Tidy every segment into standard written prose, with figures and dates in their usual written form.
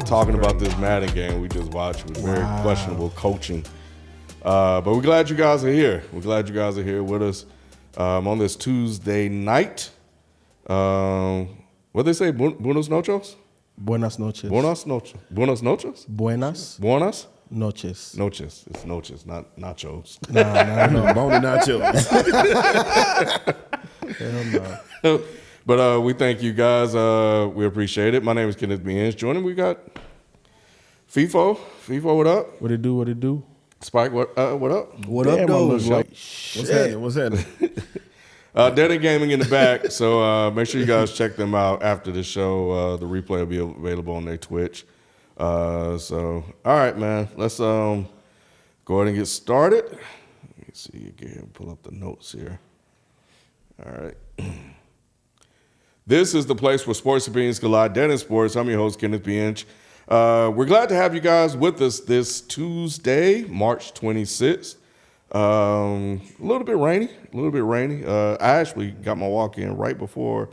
Talking about this Madden game we just watched with very questionable coaching. But we're glad you guys are here. We're glad you guys are here with us on this Tuesday night. What they say? Buenos noches? Buenas noches. Buenas noches. Buenas noches? Buenas Noches. noches. It's noches, not nachos. No. Bony nachos. Hell no. But we thank you guys. We appreciate it. My name is Kenneth Beans. Joining we got FIFO. FIFO, what up? What it do? Spike, what up? What Damn, up, though? What's What's happening? Dead End Gaming in the back. So make sure you guys check them out after the show. The replay will be available on their Twitch. So, all right, man. Let's go ahead and get started. Let me see again. Pull up the notes here. All right. This is the place where sports opinions collide. Dead End Sports. I'm your host, Kenneth Biench. We're glad to have you guys with us this Tuesday, March 26th. A little bit rainy. I actually got my walk in right before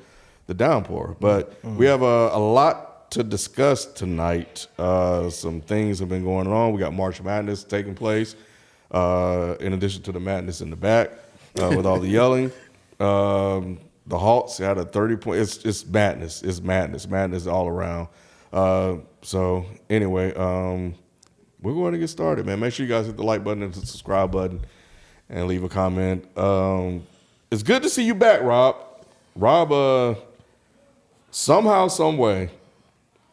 the downpour. But we have a lot to discuss tonight. Some things have been going on. We got March Madness taking place, in addition to the madness in the back with all the yelling. The Hawks had a 30-point. It's madness. It's madness. Madness all around. So anyway, we're going to get started, man. Make sure you guys hit the like button and the subscribe button and leave a comment. It's good to see you back, Rob. Rob, somehow, some way,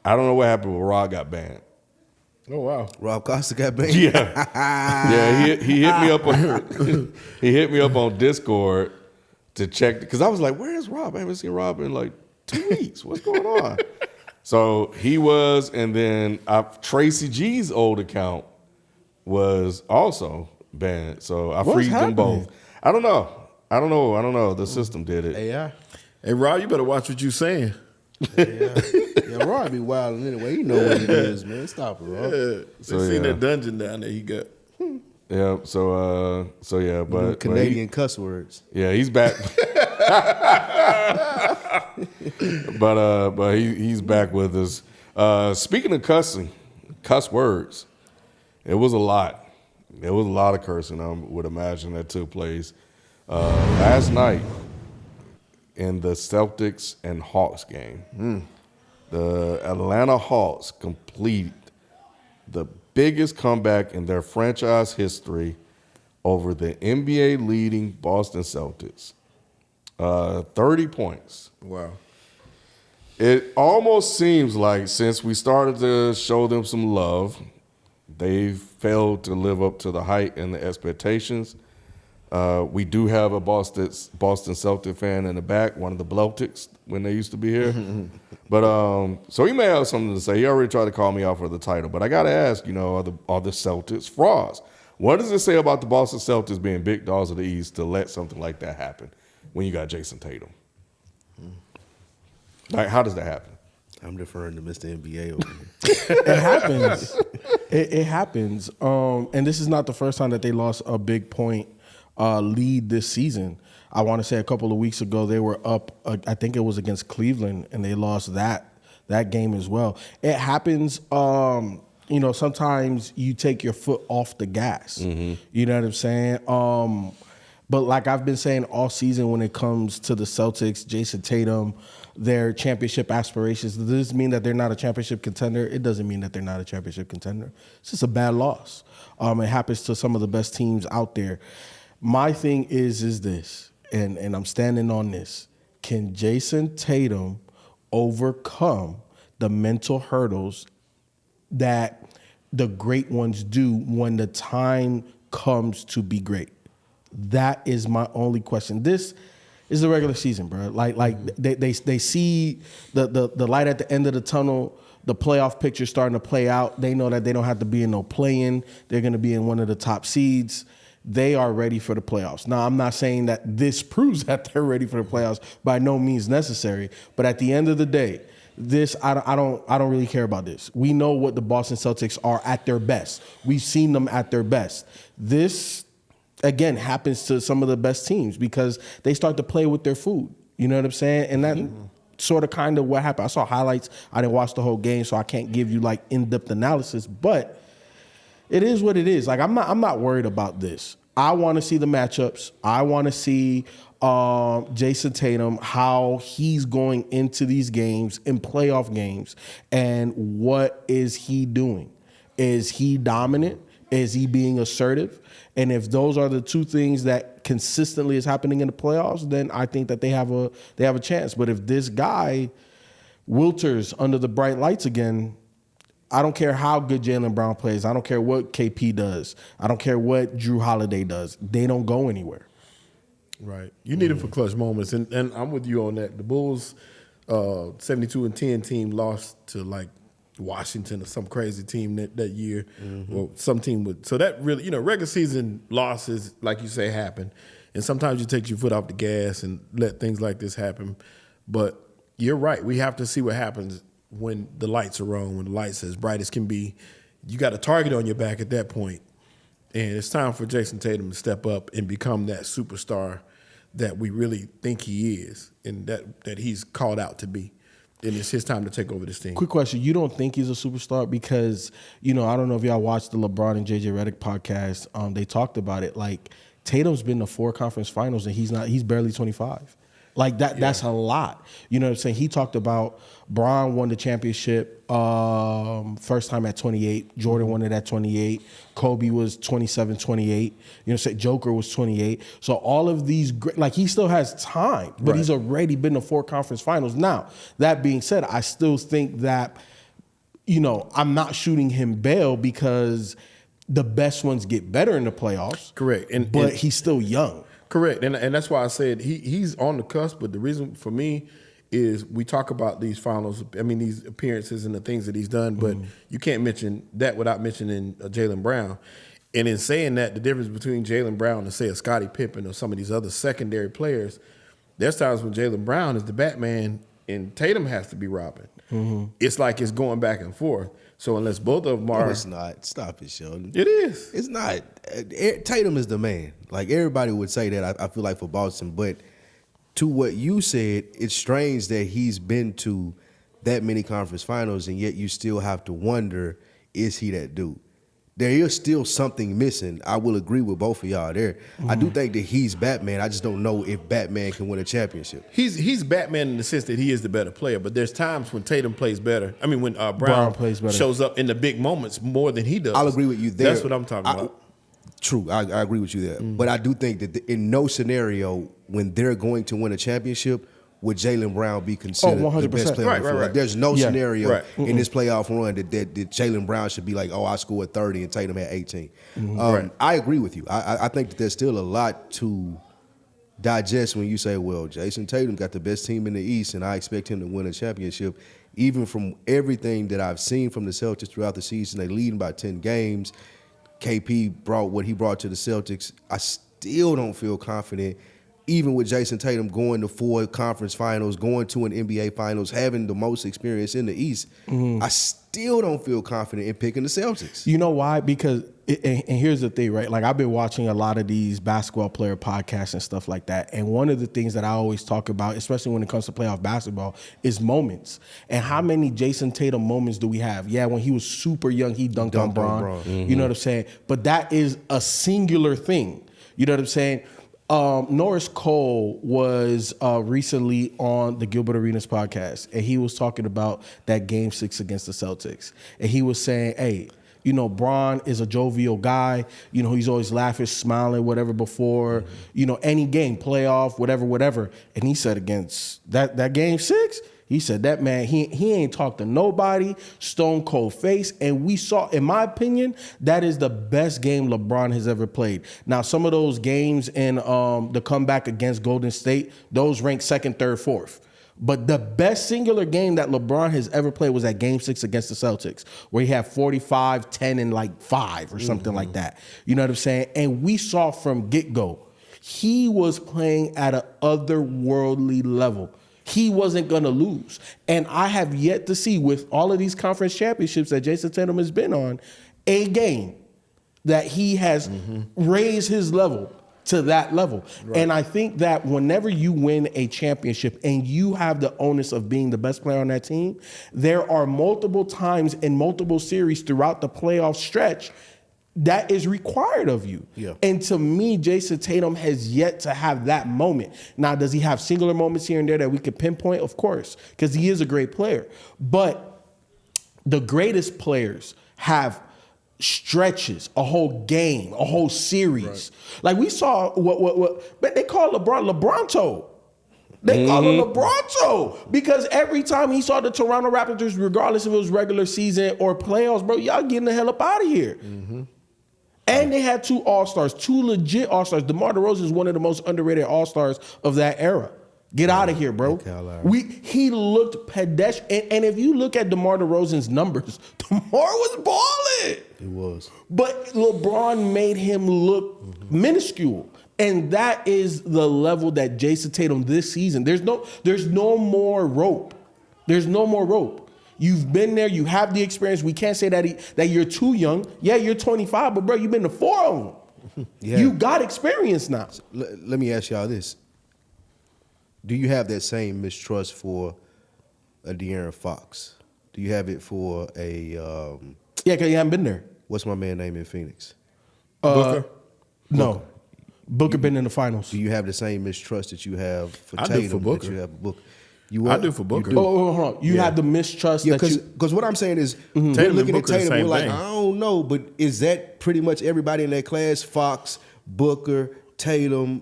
I don't know what happened, but Rob got banned. Oh, wow. Rob Costa got banned? Yeah. He hit me up on he hit me up on Discord to check, because I was like, where is Rob? I haven't seen Rob in like 2 weeks. What's going on? So he was, and then Tracy G's old account was also banned. So I freed them both. I don't know. The system did it. AI. Hey, Rob, you better watch what you saying. Yeah, Rob be wilding anyway. You know what it is, man. Stop it, Rob. So seen that dungeon down there he got. Yeah, so yeah, but Canadian cuss words. Yeah, he's back. but he's back with us. Speaking of cuss words, it was a lot. There was a lot of cursing, I would imagine, that took place last night in the Celtics and Hawks game. The Atlanta Hawks complete the biggest comeback in their franchise history over the NBA leading Boston Celtics. 30 points. Wow. It almost seems like since we started to show them some love, they've failed to live up to the height and the expectations. We do have a Boston Celtic fan in the back, one of the Celtics when they used to be here. But so he may have something to say. He already tried to call me out for the title, but I got to ask, are the Celtics frauds? What does it say about the Boston Celtics being big dogs of the East to let something like that happen when you got Jason Tatum? Like, how does that happen? I'm deferring to Mr. NBA over here. It happens. It happens. And this is not the first time that they lost a big point lead this season. I want to say a couple of weeks ago they were up. I think it was against Cleveland, and they lost that game as well. It happens. Sometimes you take your foot off the gas. Mm-hmm. You know what I'm saying? But like I've been saying all season, when it comes to the Celtics, Jason Tatum, their championship aspirations, does this mean that they're not a championship contender? It doesn't mean that they're not a championship contender. It's just a bad loss. It happens to some of the best teams out there. My thing is this, and I'm standing on this. Can Jason Tatum overcome the mental hurdles that the great ones do when the time comes to be great? That is my only question. This is the regular season, bro. They see the light at the end of the tunnel. The playoff picture starting to play out. They know that they don't have to be in no play-in. They're going to be in one of the top seeds. They are ready for the playoffs. Now, I'm not saying that this proves that they're ready for the playoffs. By no means necessary. But at the end of the day, I don't really care about this. We know what the Boston Celtics are at their best. We've seen them at their best. This, again, happens to some of the best teams because they start to play with their food. You know what I'm saying? And that sort of kind of what happened. I saw highlights. I didn't watch the whole game, so I can't give you like in-depth analysis. But it is what it is. Like I'm not worried about this. I want to see the matchups. I want to see Jason Tatum, how he's going into these games, in playoff games, and what is he doing? Is he dominant? Is he being assertive? And if those are the two things that consistently is happening in the playoffs, then I think that they have a chance. But if this guy wilters under the bright lights again, I don't care how good Jaylen Brown plays. I don't care what KP does. I don't care what Drew Holiday does. They don't go anywhere. Right. You need him for clutch moments. And I'm with you on that. The Bulls 72-10 team lost to like Washington or some crazy team that year, or some team would. So that really, regular season losses, like you say, happen, and sometimes you take your foot off the gas and let things like this happen. But you're right. We have to see what happens when the lights are on, when the lights as bright as can be. You got a target on your back at that point, and it's time for Jason Tatum to step up and become that superstar that we really think he is, and that he's called out to be. And it's his time to take over this team. Quick question. You don't think he's a superstar? Because, I don't know if y'all watched the LeBron and JJ Redick podcast. They talked about it. Like, Tatum's been to 4 conference finals, and he's barely 25. Like, that's a lot. You know what I'm saying? He talked about Bron won the championship first time at 28. Jordan won it at 28. Kobe was 27, 28. Say Joker was 28. So all of these, like, he still has time, but he's already been to 4 conference finals. Now, that being said, I still think that, I'm not shooting him bail because the best ones get better in the playoffs. Correct. But he's still young. Correct, and that's why I said he's on the cusp. But the reason for me is we talk about these finals, these appearances and the things that he's done, but you can't mention that without mentioning Jaylen Brown. And in saying that, the difference between Jaylen Brown and, say, a Scottie Pippen or some of these other secondary players, there's times when Jaylen Brown is the Batman and Tatum has to be Robin. It's like it's going back and forth. So unless both of them are... No, it's not. Stop it, Sheldon. It is. It's not. Tatum is the man. Like, everybody would say that, I feel like, for Boston. But to what you said, it's strange that he's been to that many conference finals, and yet you still have to wonder, is he that dude? There is still something missing. I will agree with both of y'all there. I do think that he's Batman. I just don't know if Batman can win a championship. He's Batman in the sense that he is the better player, but there's times when Tatum plays better. When Brown plays better, shows up in the big moments more than he does. I'll agree with you there. That's what I'm talking about. True, I agree with you there. But I do think that in no scenario when they're going to win a championship would Jaylen Brown be considered the best player on the floor. Right. There's no scenario in this playoff run that Jaylen Brown should be like, I scored 30 and Tatum had 18. I agree with you. I think that there's still a lot to digest when you say, well, Jason Tatum got the best team in the East and I expect him to win a championship. Even from everything that I've seen from the Celtics throughout the season, they leading by 10 games. KP brought what he brought to the Celtics. I still don't feel confident, even with Jason Tatum going to 4 conference finals, going to an NBA finals, having the most experience in the East. I still don't feel confident in picking the Celtics. You know why? Because, and here's the thing, right? Like, I've been watching a lot of these basketball player podcasts and stuff like that. And one of the things that I always talk about, especially when it comes to playoff basketball, is moments. And how many Jason Tatum moments do we have? Yeah, when he was super young, he dunked on Bron. You know what I'm saying? But that is a singular thing. You know what I'm saying? Norris Cole was recently on the Gilbert Arenas podcast, and he was talking about that Game 6 against the Celtics. And he was saying, hey, You know, Bron is a jovial guy. You know, he's always laughing, smiling, whatever before, you know, any game, playoff, whatever. And he said against that game 6, he said that man, he ain't talked to nobody, stone cold face. And we saw, in my opinion, that is the best game LeBron has ever played. Now, some of those games in the comeback against Golden State, those rank 2nd, 3rd, 4th. But the best singular game that LeBron has ever played was that game 6 against the Celtics, where he had 45, 10, and like 5 or something like that. You know what I'm saying? And we saw from get-go, he was playing at an otherworldly level. He wasn't going to lose. And I have yet to see, with all of these conference championships that Jason Tatum has been on, a game that he has raised his level to that level. Right. And I think that whenever you win a championship and you have the onus of being the best player on that team, there are multiple times in multiple series throughout the playoff stretch that is required of you. Yeah. And to me, Jason Tatum has yet to have that moment. Now, does he have singular moments here and there that we could pinpoint? Of course, because he is a great player. But the greatest players have stretches, a whole game, a whole series. Right. Like we saw but they call LeBronto. They call him LeBronto because every time he saw the Toronto Raptors, regardless if it was regular season or playoffs, bro, y'all getting the hell up out of here. And they had 2 All-Stars, 2 legit All-Stars. DeMar DeRozan is one of the most underrated All-Stars of that era. Get out of here, bro. He looked pedestrian. And if you look at DeMar DeRozan's numbers, DeMar was balling. He was. But LeBron made him look minuscule. And that is the level that Jason Tatum this season. There's no more rope. There's no more rope. You've been there. You have the experience. We can't say that you're too young. Yeah, you're 25, but bro, you've been to 4 of them. Yeah. You got experience now. Let me ask y'all this. Do you have that same mistrust for a De'Aaron Fox? Do you have it for a... yeah, because you haven't been there. What's my man name in Phoenix? Booker? No. Booker been in the finals. Do you have the same mistrust that you have for I Tatum? do for Booker. That you have Booker? I do for Booker. Hold on. You have the mistrust that you... Because what I'm saying is, Tatum we're looking at Booker Tatum, we're like, thing. I don't know, but is that pretty much everybody in that class? Fox, Booker, Tatum,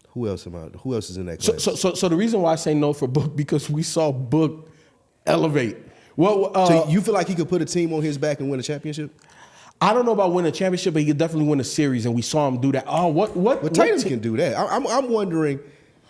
who else is in that class? So the reason why I say no for Book, because we saw Book elevate. Well, so you feel like he could put a team on his back and win a championship? I don't know about winning a championship, but he could definitely win a series, and we saw him do that. Oh, what? But Tatum can do that. I'm wondering.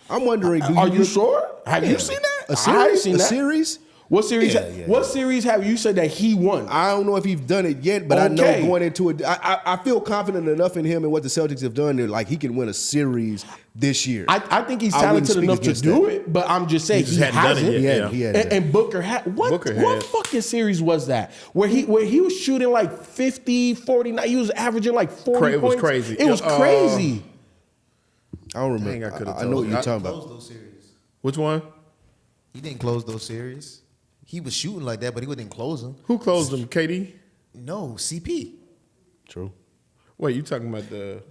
Are you sure? Have you seen that? A series? I haven't seen that. Series? What series? What series have you said that he won? I don't know if he's done it yet, but I know going into it, I feel confident enough in him and what the Celtics have done that like he can win a series this year. I think he's talented enough to do it, but I'm just saying he hasn't. Done it yet. And Booker had what fucking series was that where he was shooting like 50, 49, he was averaging like 40 points. It was crazy. It was crazy. I don't remember. I know what you're talking about. Those series. Which one? He didn't close those series. He was shooting like that, but he didn't close them. Who closed them? KD? No, CP. True. Wait, you talking about the...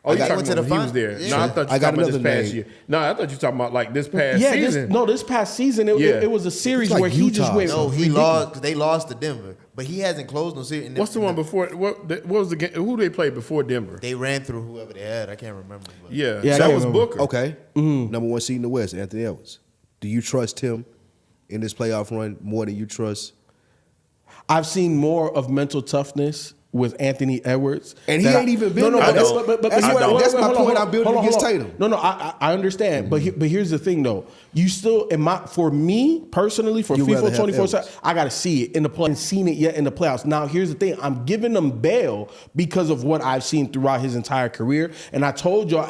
Oh, you talking about when he was there. Yeah. No, I thought you talking about this past year. No, I thought you talking about like this past season. This past season, it was a series where he just went... No, he lost. They lost to Denver, but he hasn't closed no series. What's the one before? What was the game? Who they played before Denver? They ran through whoever they had. I can't remember. But. Yeah, so that was Booker. Okay. Number 1 seed in the West, Anthony Edwards. Do you trust him in this playoff run more than you trust? I've seen more of mental toughness with Anthony Edwards. And he ain't even been there. That's my point I'm building against Tatum. No, I understand. But here's the thing, though. You still, for me personally, for FIFA 24/7, I got to see it in the play. I haven't seen it yet in the playoffs. Now, here's the thing. I'm giving him bail because of what I've seen throughout his entire career. And I told y'all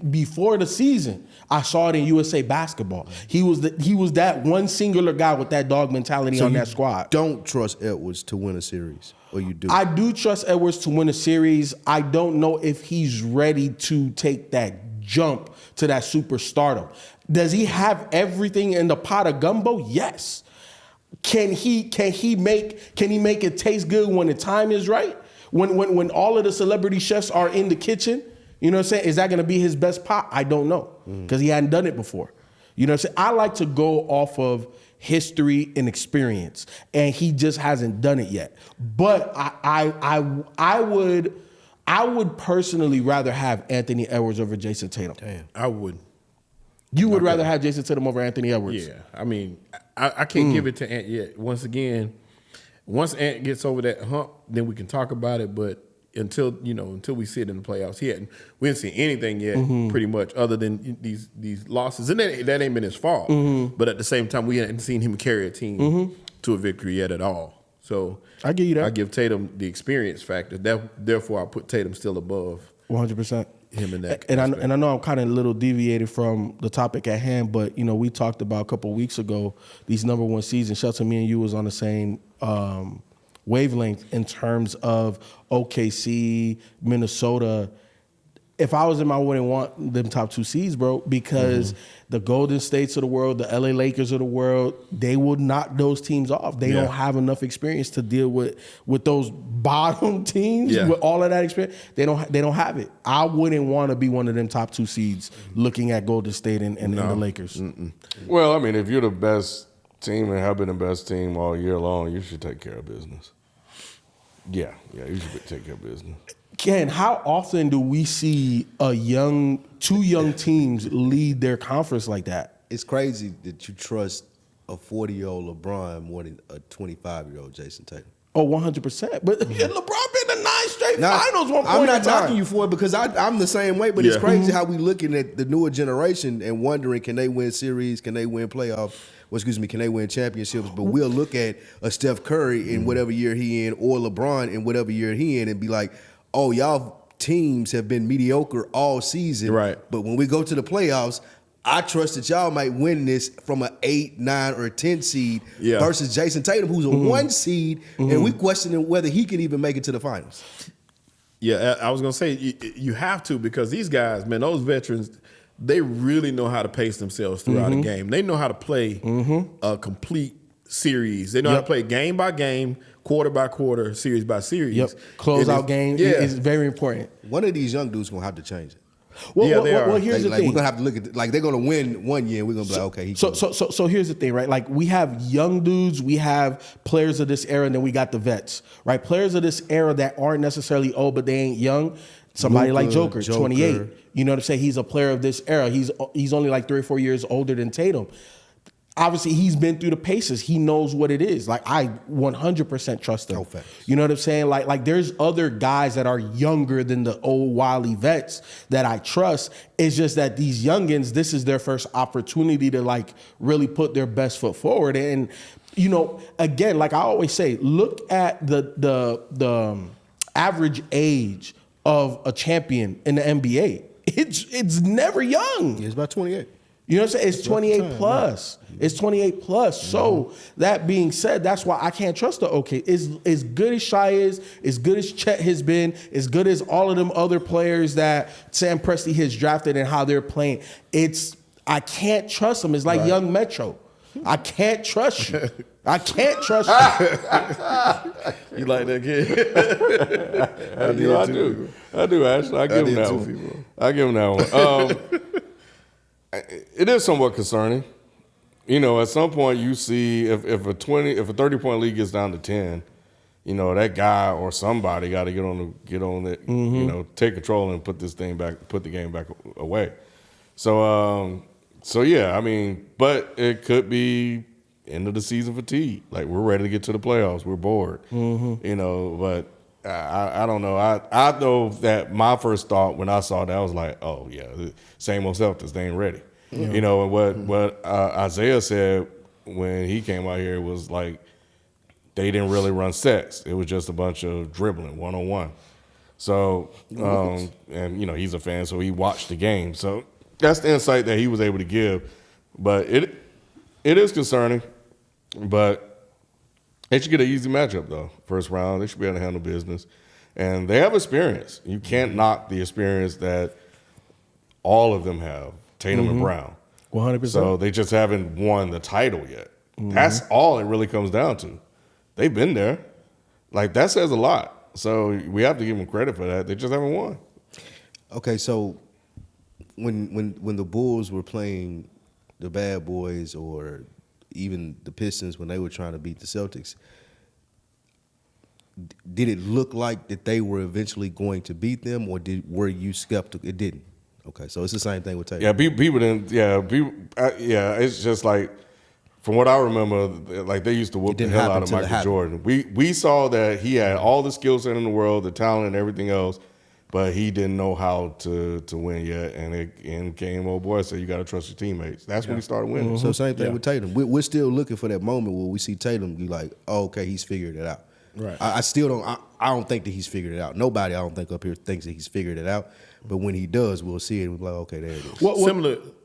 before the season, I saw it in USA Basketball. He was that one singular guy with that dog mentality on that squad. Don't trust Edwards to win a series. Or you do? I do trust Edwards to win a series. I don't know if he's ready to take that jump to that superstardom. Does he have everything in the pot of gumbo? Yes. Can he make it taste good when the time is right? When all of the celebrity chefs are in the kitchen, you know what I'm saying? Is that going to be his best pot? I don't know because he hadn't done it before. You know what I'm saying? I like to go off of history and experience, and he just hasn't done it yet. But I would personally rather have Anthony Edwards over Jason Tatum. Damn. I would. You would rather have Jason Tatum over Anthony Edwards? Yeah, I mean, I can't give it to Ant yet. Once again, once Ant gets over that hump, then we can talk about it. But until we see it in the playoffs, we didn't see anything yet, pretty much, other than these losses, and that ain't been his fault. But at the same time, we hadn't seen him carry a team to a victory yet at all. So I give you that. I give Tatum the experience factor. Therefore, I put Tatum still above 100%. him in that. And I know I'm kind of a little deviated from the topic at hand, but we talked about a couple of weeks ago these number one seasons. Shelton, me and you was on the same wavelength in terms of OKC, Minnesota. If I was him, I wouldn't want them top two seeds, bro, because the Golden States of the world, the LA Lakers of the world, they would knock those teams off. They don't have enough experience to deal with those bottom teams with all of that experience. They don't have it. I wouldn't want to be one of them top two seeds looking at Golden State and the Lakers. Well, I mean, if you're the best team and have been the best team all year long, you should take care of business. Yeah, you should take care of business. Ken, how often do we see two young teams lead their conference like that? It's crazy that you trust a 40-year-old LeBron more than a 25-year-old Jason Tatum. Oh, 100%. But LeBron been to 9 straight finals. I'm not knocking you for it because I'm the same way, but it's crazy how we looking at the newer generation and wondering, can they win series? Can they win playoffs? Can they win championships? But we'll look at a Steph Curry in whatever year he in or LeBron in whatever year he in and be like, oh, y'all teams have been mediocre all season. Right. But when we go to the playoffs, I trust that y'all might win this from an 8, 9, or 10 seed versus Jason Tatum, who's a 1 seed, and we questioning whether he can even make it to the finals. Yeah, I was going to say, you have to, because these guys, man, those veterans, they really know how to pace themselves throughout a game. They know how to play a complete series. They know how to play game by game, quarter by quarter, series by series. Yep. Closeout game is very important. One of these young dudes going to have to change it. Well, they are. Well, here's the thing. We're going to have to look at they're going to win one year, and we're going to be like, okay. So here's the thing, right? Like, we have young dudes, we have players of this era, and then we got the vets, right? Players of this era that aren't necessarily old, but they ain't young. Somebody like Joker, 28. You know what I'm saying? He's a player of this era. He's only like 3 or 4 years older than Tatum. Obviously, he's been through the paces. He knows what it is. Like, I 100% trust him. No facts. You know what I'm saying? Like there's other guys that are younger than the old wily vets that I trust. It's just that these youngins, this is their first opportunity to like really put their best foot forward. And again, like I always say, look at the average age of a champion in the NBA. It's never young. It's about 28. You know what I'm saying? It's 28 plus. It's 28 plus. So that being said, that's why I can't trust the OK. As good as Shai is, as good as Chet has been, as good as all of them other players that Sam Presti has drafted and how they're playing, I can't trust them. It's like young Metro. I can't trust you. I can't trust you. You like that kid? I do, Ashley. I give him that one. I give him that one. It is somewhat concerning. At some point you see if a 30-point lead gets down to 10, that guy or somebody got to get on it, take control and put the game back away. So yeah, I mean, but it could be end of the season fatigue. Like, we're ready to get to the playoffs. We're bored. But I don't know. I know that my first thought when I saw that, I was like, oh yeah, same old Celtics, they ain't ready. And what Isaiah said when he came out here was like, they didn't really run sets. It was just a bunch of dribbling, one-on-one. So, and he's a fan, so he watched the game. So that's the insight that he was able to give. But it is concerning. But they should get an easy matchup, though. First round, they should be able to handle business. And they have experience. You can't knock the experience that all of them have, Tatum and Brown. 100%. So they just haven't won the title yet. That's all it really comes down to. They've been there. Like, that says a lot. So we have to give them credit for that. They just haven't won. Okay, so when the Bulls were playing the Bad Boys or even the Pistons when they were trying to beat the Celtics, did it look like that they were eventually going to beat them, or were you skeptical? It didn't. Okay, so it's the same thing with Tatum. Yeah, people didn't. Yeah, it's just like from what I remember, like they used to whoop the didn't hell happen out of till it Michael happened. Jordan. We saw that he had all the skill set in the world, the talent, and everything else, but he didn't know how to win yet. And it came, old boy said, you got to trust your teammates. That's when he started winning. So same thing with Tatum. We're still looking for that moment where we see Tatum be like, oh, okay, he's figured it out. Right. I still don't. I don't think that he's figured it out. Nobody, I don't think up here thinks that he's figured it out. But when he does, we'll see it and we'll be like, okay, there it is.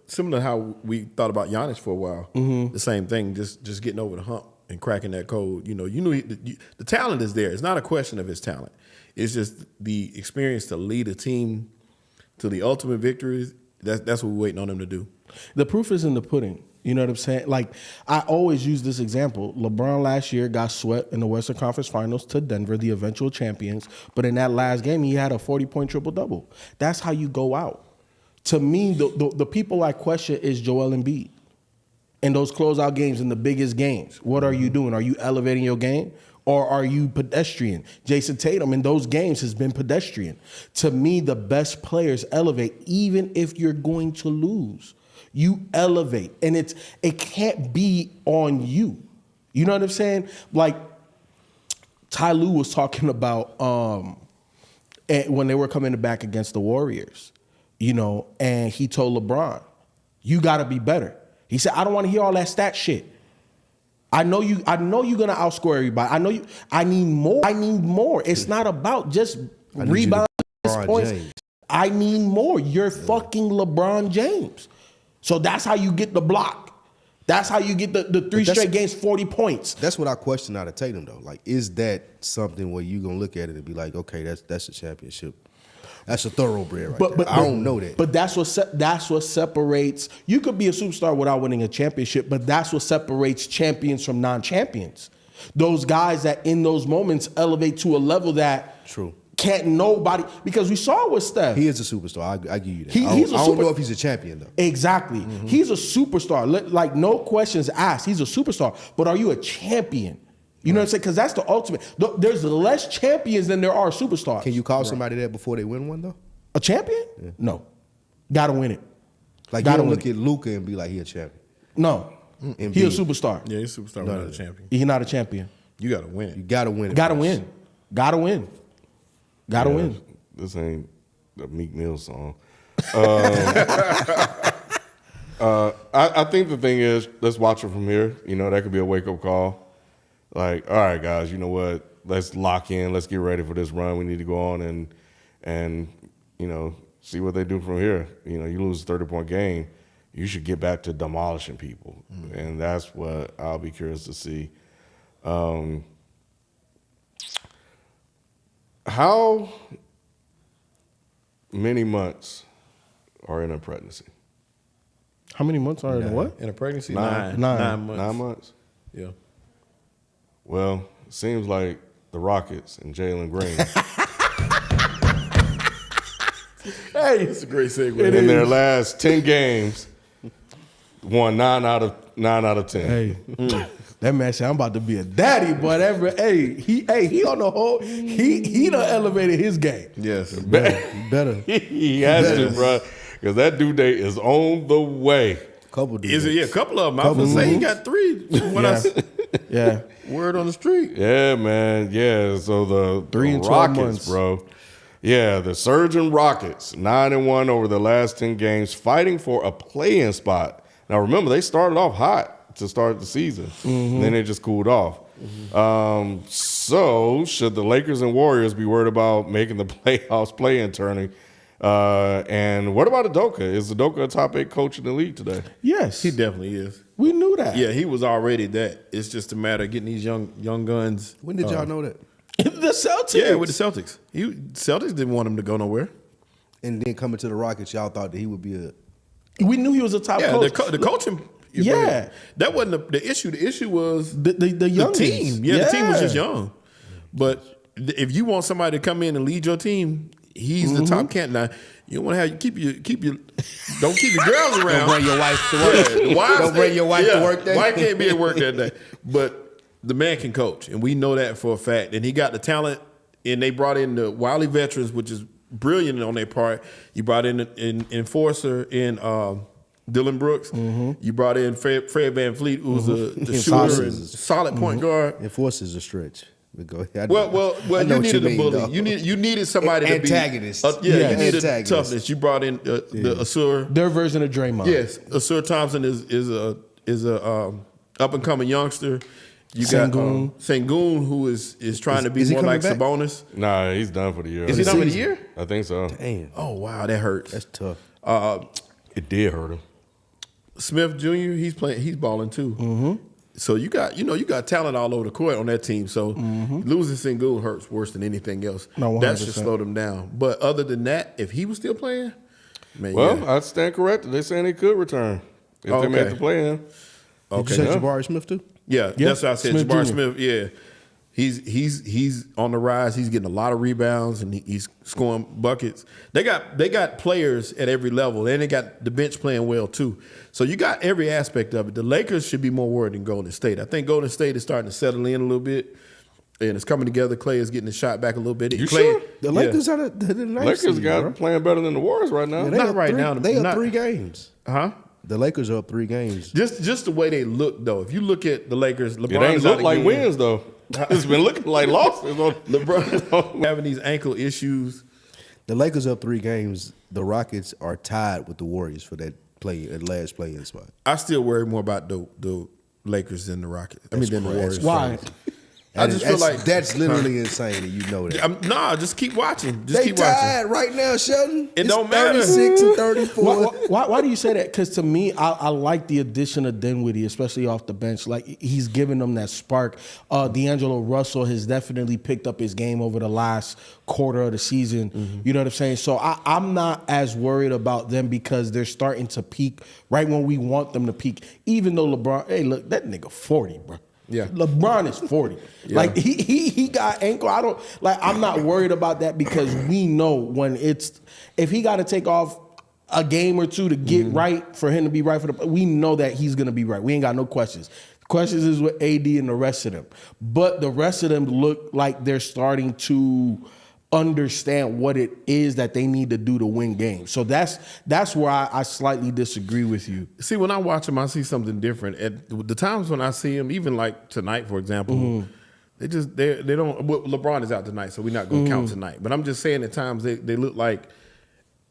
Similar to how we thought about Giannis for a while. The same thing, just getting over the hump and cracking that code. You knew the talent is there. It's not a question of his talent. It's just the experience to lead a team to the ultimate victories. That's what we're waiting on him to do. The proof is in the pudding. You know what I'm saying? Like, I always use this example. LeBron last year got swept in the Western Conference Finals to Denver, the eventual champions. But in that last game, he had a 40-point triple-double. That's how you go out. To me, the people I question is Joel Embiid. In those closeout games, in the biggest games, what are you doing? Are you elevating your game? Or are you pedestrian? Jason Tatum in those games has been pedestrian. To me, the best players elevate even if you're going to lose. You elevate, and it can't be on you. You know what I'm saying? Like Ty Lue was talking about when they were coming back against the Warriors, and he told LeBron, "You got to be better." He said, "I don't want to hear all that stat shit. I know you're gonna outscore everybody. I need more. I need more. It's not about just rebounds, points. James. I need more. You're fucking LeBron James." So that's how you get the block. That's how you get the three straight games, 40 points. That's what I question out of Tatum, though. Like, is that something where you're going to look at it and be like, okay, that's a championship. That's a thoroughbred right there. I don't know that. But that's what separates. You could be a superstar without winning a championship, but that's what separates champions from non-champions. Those guys that in those moments elevate to a level that True. Can't nobody, because we saw it with Steph. He is a superstar. I give you that. He's I don't know if he's a champion, though. Exactly. He's a superstar. Like, no questions asked. He's a superstar. But are you a champion? You know what I'm saying? Because that's the ultimate. There's less champions than there are superstars. Can you call somebody that before they win one, though? A champion? Yeah. No. Got to win it. Like, you don't look at Luka and be like, he a champion. No. He a superstar. Yeah, he's a superstar, not a champion. He's not a champion. You got to win it. You got to win it. Got to win. Got to win. Got to win. This ain't a Meek Mill song. I think the thing is, let's watch it from here. That could be a wake-up call. Like, all right, guys, you know what? Let's lock in. Let's get ready for this run. We need to go on and see what they do from here. You lose a 30-point game, you should get back to demolishing people. And that's what I'll be curious to see. How many months are in a pregnancy? How many months are in a what? In a pregnancy? 9 months. 9 months? Yeah. Well, it seems like the Rockets and Jalen Green. Hey, it's a great segue. In their last 10 games, won 9 out of 10. Hey. That man said, "I'm about to be a daddy, boy." He on the whole, he done elevated his game. Yes, better. He has to, bro, because that due date is on the way. Couple dudes. Is it? Yeah, a couple of them. I was gonna say he got 3. Yeah. Word on the street. Yeah, man. Yeah. So the 3 and 12 Rockets, months, bro. Yeah, the surging Rockets, 9-1 over the last 10 games, fighting for a play-in spot. Now remember, they started off hot to start the season. And then it just cooled off. So should the Lakers and Warriors be worried about making the playoffs play-in tourney? And what about Udoka? Is Udoka a top 8 coach in the league today? Yes. He definitely is. We knew that. Yeah, he was already that. It's just a matter of getting these young guns. When did y'all know that? The Celtics. Yeah, with the Celtics. Celtics didn't want him to go nowhere. And then coming to the Rockets, y'all thought that he would be a... We knew he was a top coach. The coaching. Yeah. That wasn't the issue. The issue was the young team. Yeah, the team was just young. But if you want somebody to come in and lead your team, He's the top candidate. Now, you don't want to have don't keep your girls around. Don't bring your wife to work. Don't bring your wife to work that day. Wife can't be at work that day. But the man can coach, and we know that for a fact. And he got the talent, and they brought in the Wiley veterans, which is brilliant on their part. You brought in an enforcer in Dylan Brooks. You brought in Fred Van Fleet, who's the shooter and solid point guard. Enforcer's a stretch. Go ahead. Well, you needed a bully. Though. You needed somebody Antagonist. to be you needed Antagonist. toughness. You brought in the Asur. Their version of Draymond. Yes, Asur Thompson is a up and coming youngster. You got Sengun, who is trying to be is he more like coming back? Sabonis. Nah, he's done for the year. Is he done for the year? I think so. Damn, Oh wow, that hurts. that's tough. It did hurt him. Smith Jr. He's balling too. So you got talent all over the court on that team. So losing Sengun hurts worse than anything else. No, that should 100%. slow them down. But other than that, if he was still playing, man, Well, yeah. I'd stand corrected. They're saying he could return if they make the play in. Did you Okay. say Yeah. Jabari Smith too? Yeah, that's what I said. Smith Jabari Jr. Smith, yeah. He's on the rise. He's getting a lot of rebounds and he's scoring buckets. They got players at every level, and they got the bench playing well too. So you got every aspect of it. The Lakers should be more worried than Golden State. I think Golden State is starting to settle in a little bit, and it's coming together. Clay is getting the shot back a little bit. You Clay, sure? The Lakers are the nice Lakers seed, got bro. playing better than the Warriors right now. Yeah, they Not up right three- now. They Not- up 3 games. huh? The Lakers are up 3 games. Just the way they look though. If you look at the Lakers, LeBron's It ain't out look like again. wins though. It's been looking like losses. LeBron having these ankle issues. The Lakers up 3 games. The Rockets are tied with the Warriors for that last play-in spot. I still worry more about the Lakers than the Rockets. Than the Warriors. Why? I just feel like that's literally insane, and you know that. Nah, just keep watching. Just They keep watching. tied right now, Sheldon. It It's don't matter. 36 and 34. Why do you say that? Because to me, I like the addition of Dinwiddie, especially off the bench. Like he's giving them that spark. D'Angelo Russell has definitely picked up his game over the last quarter of the season. You know what I'm saying? So I'm not as worried about them because they're starting to peak right when we want them to peak. Even though LeBron, hey, look, that nigga 40, bro. Yeah. LeBron is 40. Like he got ankle. I'm not worried about that because we know if he got to take off a game or two to get right for him to be right we know that he's gonna be right. We ain't got no questions. The questions is with AD and the rest of them. But the rest of them look like they're starting to understand what it is that they need to do to win games. So that's where I slightly disagree with you. See, when I watch them, I see something different. At the times when I see them, even like tonight, for example, they don't. Well, LeBron is out tonight, so we're not going to count tonight. But I'm just saying, at times they look like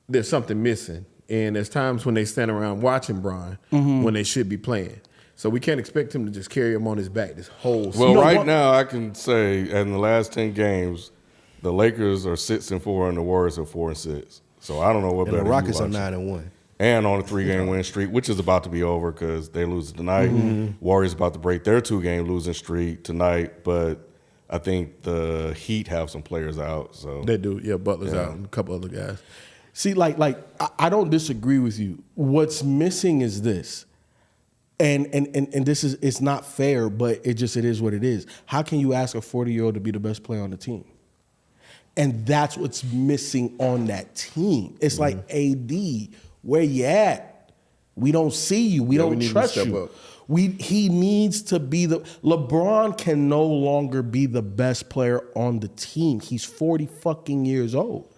there's something missing, and there's times when they stand around watching Bron when they should be playing. So we can't expect him to just carry him on his back this whole season. Well, now I can say in the last 10 games, the Lakers are 6-4 and the Warriors are 4-6. So I don't know what And better. the Rockets are you watch. 9-1. And on a 3-game win streak, which is about to be over because they lose tonight. Warriors about to break their 2-game losing streak tonight, but I think the Heat have some players out. So They do. Yeah, Butler's out and a couple other guys. See, I don't disagree with you. What's missing is this. And this is it's not fair, but it is what it is. How can you ask a 40-year-old to be the best player on the team? And that's what's missing on that team. It's like, AD, where you at? We don't see you. We Yeah, don't we need him to trust step you. up. He needs to be LeBron can no longer be the best player on the team. He's 40 fucking years old.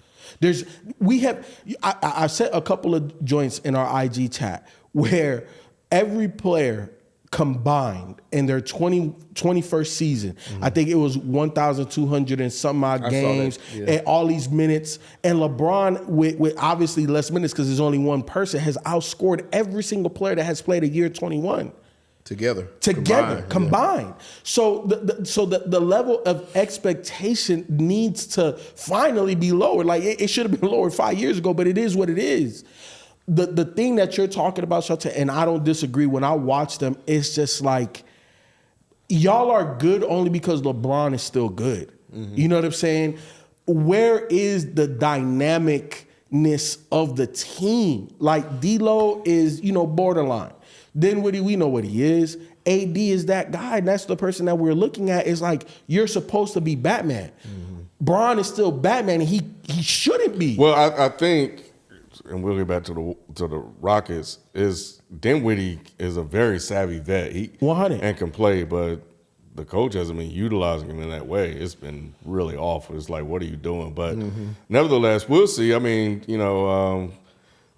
I set a couple of joints in our IG chat where every player combined in their 21st season, I think it was 1,200 and some odd games and all these minutes. And LeBron, with obviously less minutes because there's only one person, has outscored every single player that has played a year 21. Together. Combined. So the level of expectation needs to finally be lowered. Like it should have been lowered 5 years ago, but it is what it is. The thing that you're talking about, Shota, and I don't disagree, when I watch them, it's just like, y'all are good only because LeBron is still good. You know what I'm saying? Where is the dynamicness of the team? Like, D-Lo is, borderline. Dinwiddie, we know what he is. AD is that guy, and that's the person that we're looking at. It's like, you're supposed to be Batman. Bron is still Batman, and he shouldn't be. Well, I think, and we'll get back to the Rockets, is Dinwiddie is a very savvy vet. He 100 and can play, but the coach hasn't been utilizing him in that way. It's been really awful. It's like, what are you doing? But nevertheless, we'll see. I mean,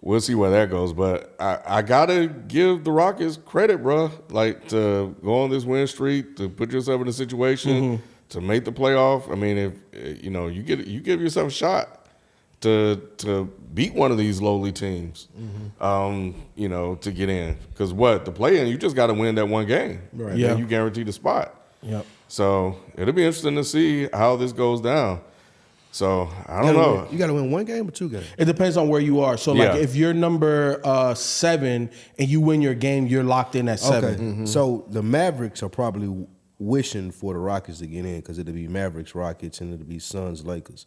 we'll see where that goes. But I gotta give the Rockets credit, bro. Like, to go on this win streak, to put yourself in a situation to make the playoff. I mean, if you give yourself a shot to beat one of these lowly teams, to get in. Because the play-in, you just got to win that one game. Right. Yeah. And you guarantee the spot. Yep. So it'll be interesting to see how this goes down. So I don't know. You got to win one game or two games? It depends on where you are. So, Yeah. like, if you're number 7 and you win your game, you're locked in at 7. Okay. So the Mavericks are probably wishing for the Rockets to get in because it'll be Mavericks, Rockets, and it'll be Suns, Lakers.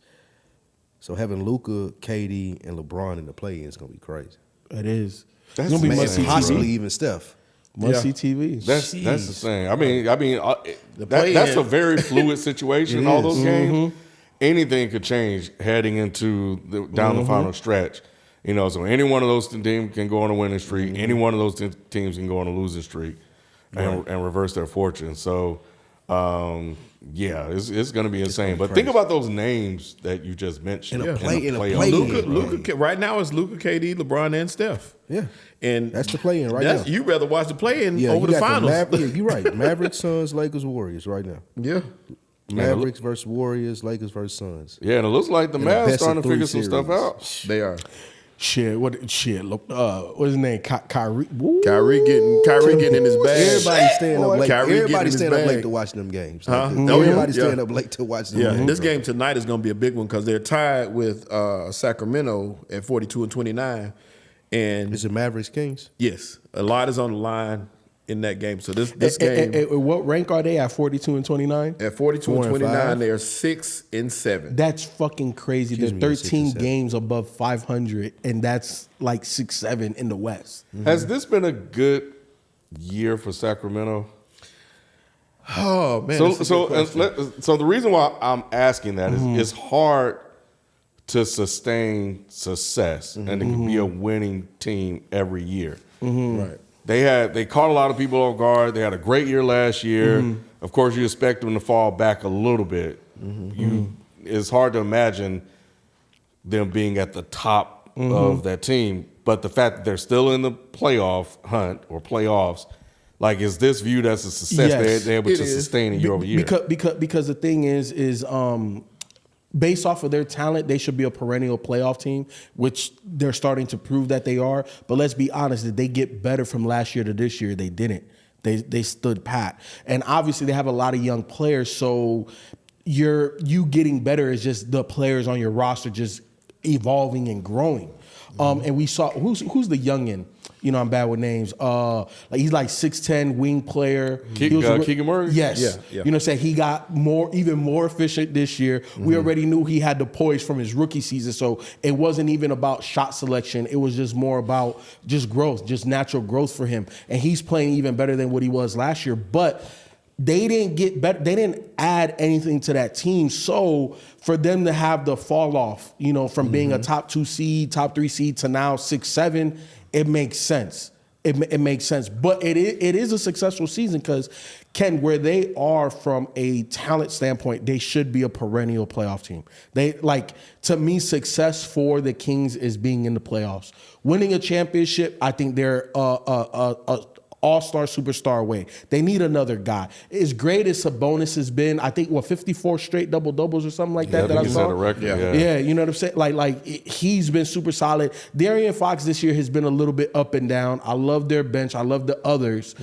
So having Luka, KD, and LeBron in the play-in is going to be crazy. It is. That's It's going to be insane, must-see bro. Possibly TV. even Steph. Must-see TV. That's the thing. I mean, play-in- that's a very fluid situation in all those games. Anything could change heading into down the final stretch. So any one of those teams can go on a winning streak. Any one of those teams can go on a losing streak and reverse their fortune. So, it's going to be insane. But think about those names that you just mentioned. In a playoff. play-in. Luka, right now it's Luka, KD, LeBron, and Steph. Yeah. And That's the play-in right now. You rather watch the play-in over you the got finals. you're right. Mavericks, Suns, Lakers, Warriors right now. Yeah. Mavericks versus Warriors, Lakers versus Suns. Yeah, and it looks like the a Mavs best starting of to 3 figure some stuff series. out. They are. What's his name? Kyrie. Woo. Kyrie getting in his bag. Everybody's staying up late. Kyrie Everybody's getting staying in up his late bag. to watch them games. Huh? Like, Oh, yeah. everybody's Yeah. staying up late to watch them Yeah, games. this game tonight is going to be a big one because they're tied with Sacramento at 42-29, and Is it Mavericks Kings? yes, a lot is on the line in that game. So this game What rank are they at? 42 and 29. at 42 and 4 and 29, 5. they are 6 and 7. That's fucking crazy. Excuse They're me, 6 13 and 7. games above 500, and that's like 6-7 in the West. Has this been a good year for Sacramento? Oh man! So the reason why I'm asking that is it's hard to sustain success and to be a winning team every year. right. They caught a lot of people off guard. They had a great year last year. Of course, you expect them to fall back a little bit. It's hard to imagine them being at the top of that team. But the fact that they're still in the playoff hunt or playoffs, like, is this viewed as a success? Yes, They're able it to is. sustain it year over year. Because the thing is based off of their talent, they should be a perennial playoff team, which they're starting to prove that they are. But let's be honest, did they get better from last year to this year? They didn't. They stood pat. And obviously they have a lot of young players, so you getting better is just the players on your roster just evolving and growing. And we saw who's the youngin'? I'm bad with names. He's like 6'10" wing player. Keegan Murray? Yes. Yeah. You know what I'm saying? He got even more efficient this year. We already knew he had the poise from his rookie season. So it wasn't even about shot selection. It was just more about just growth, just natural growth for him. And he's playing even better than what he was last year. But they didn't get better. They didn't add anything to that team. So for them to have the fall off, from being a top 2 seed, top 3 seed to now 6-7, it makes sense. It makes sense. But it is a successful season because, Ken, where they are from a talent standpoint, they should be a perennial playoff team. To me, success for the Kings is being in the playoffs. Winning a championship, I think they're a all-star superstar away. They need another guy. As great as Sabonis has been, I think 54 straight double-doubles or something like that I think I he saw. set a record. Yeah, you know what I'm saying? Like he's been super solid. De'Aaron Fox this year has been a little bit up and down. I love their bench. I love the others.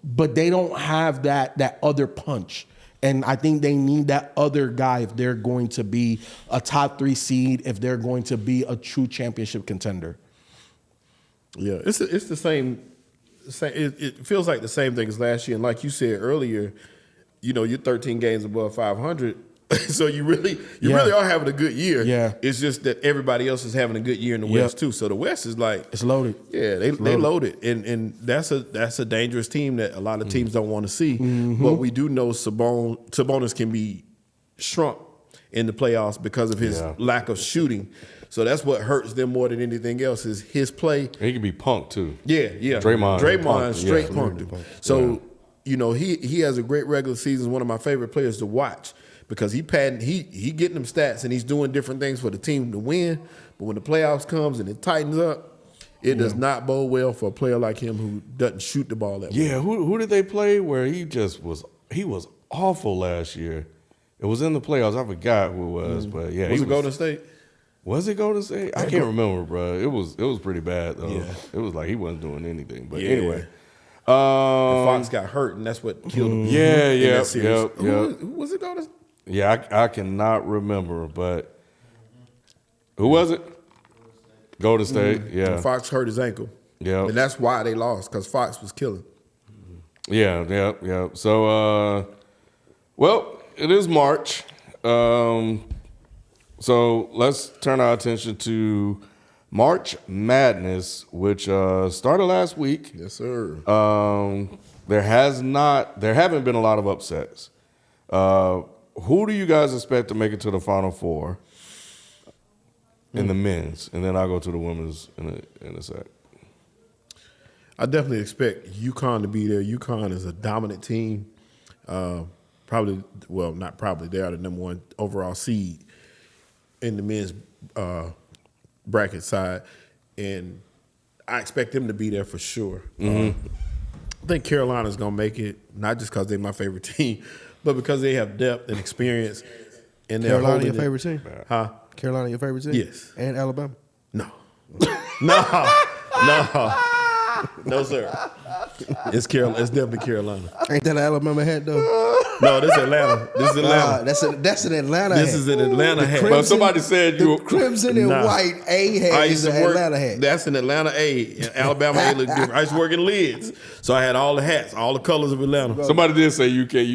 But they don't have that other punch. And I think they need that other guy if they're going to be a top 3 seed, if they're going to be a true championship contender. Yeah, it's the same. It feels like the same thing as last year. And like you said earlier, you're 13 games above 500, so you really are having a good year. Yeah. It's just that everybody else is having a good year in the West too. So the West is like It's loaded. Yeah, they loaded, and that's a dangerous team that a lot of teams don't want to see. But we do know Sabonis can be shrunk in the playoffs because of his lack of shooting. So that's what hurts them more than anything else is his play. He can be punked too. Yeah. Draymond straight punked him. So, he has a great regular season. One of my favorite players to watch because he getting them stats and he's doing different things for the team to win. But when the playoffs comes and it tightens up, it does not bode well for a player like him who doesn't shoot the ball that well. Yeah, who did they play where he was awful last year? It was in the playoffs. I forgot who it was, but yeah. Was it Golden State? Was it Golden State? I can't remember, bro. It was pretty bad though. Yeah. It was like he wasn't doing anything. But anyway. Fox got hurt and that's what killed him. Yeah. Who was it Golden State? Yeah, I cannot remember, but who was it? Golden State, yeah. And Fox hurt his ankle. Yeah. And that's why they lost, because Fox was killing. Yeah. So, well, it is March. So let's turn our attention to March Madness, which started last week. Yes, sir. There haven't been a lot of upsets. Who do you guys expect to make it to the Final Four? In the men's, and then I'll go to the women's in a sec. I definitely expect UConn to be there. UConn is a dominant team. They are the number one overall seed in the men's bracket side, and I expect them to be there for sure. I think Carolina's going to make it, not just because they're my favorite team, but because they have depth and experience. And Carolina your favorite team? Huh? Carolina your favorite team? Yes. And Alabama? No, sir. It's definitely Carolina. Ain't that an Alabama hat though? No, this is Atlanta. That's an Atlanta This hat. is an Atlanta hat. But somebody said the crimson and white A hat is an Atlanta hat. That's an Atlanta A. And Alabama A look different. I used to work in Lids, so I had all the hats, all the colors of Atlanta. Somebody did say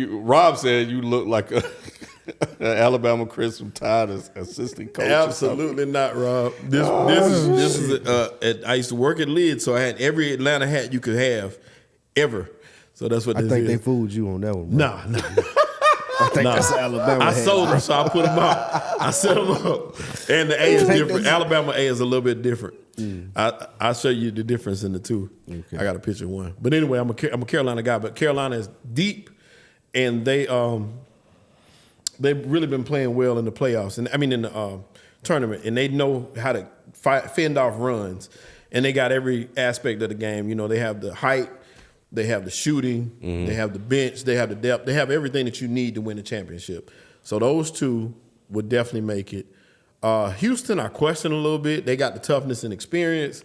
Rob said you look like an Alabama Crimson Tide assistant coach. Absolutely not, Rob. This is. I used to work at Lids, so I had every Atlanta hat you could have ever. So that's what I this think is. they fooled you on that one. Bro. Nah. I think that's an Alabama I hat. sold them, so I put them out. I set them up. And the A is different. Alabama A is a little bit different. I'll show you the difference in the two. Okay. I got a picture of one. But anyway, I'm a Carolina guy, but Carolina is deep, and they've really been playing well in the playoffs. And in the tournament, and they know how to fend off runs. And they got every aspect of the game. They have the height. They have the shooting, they have the bench, they have the depth, they have everything that you need to win a championship. So those two would definitely make it. Houston, I question a little bit. They got the toughness and experience,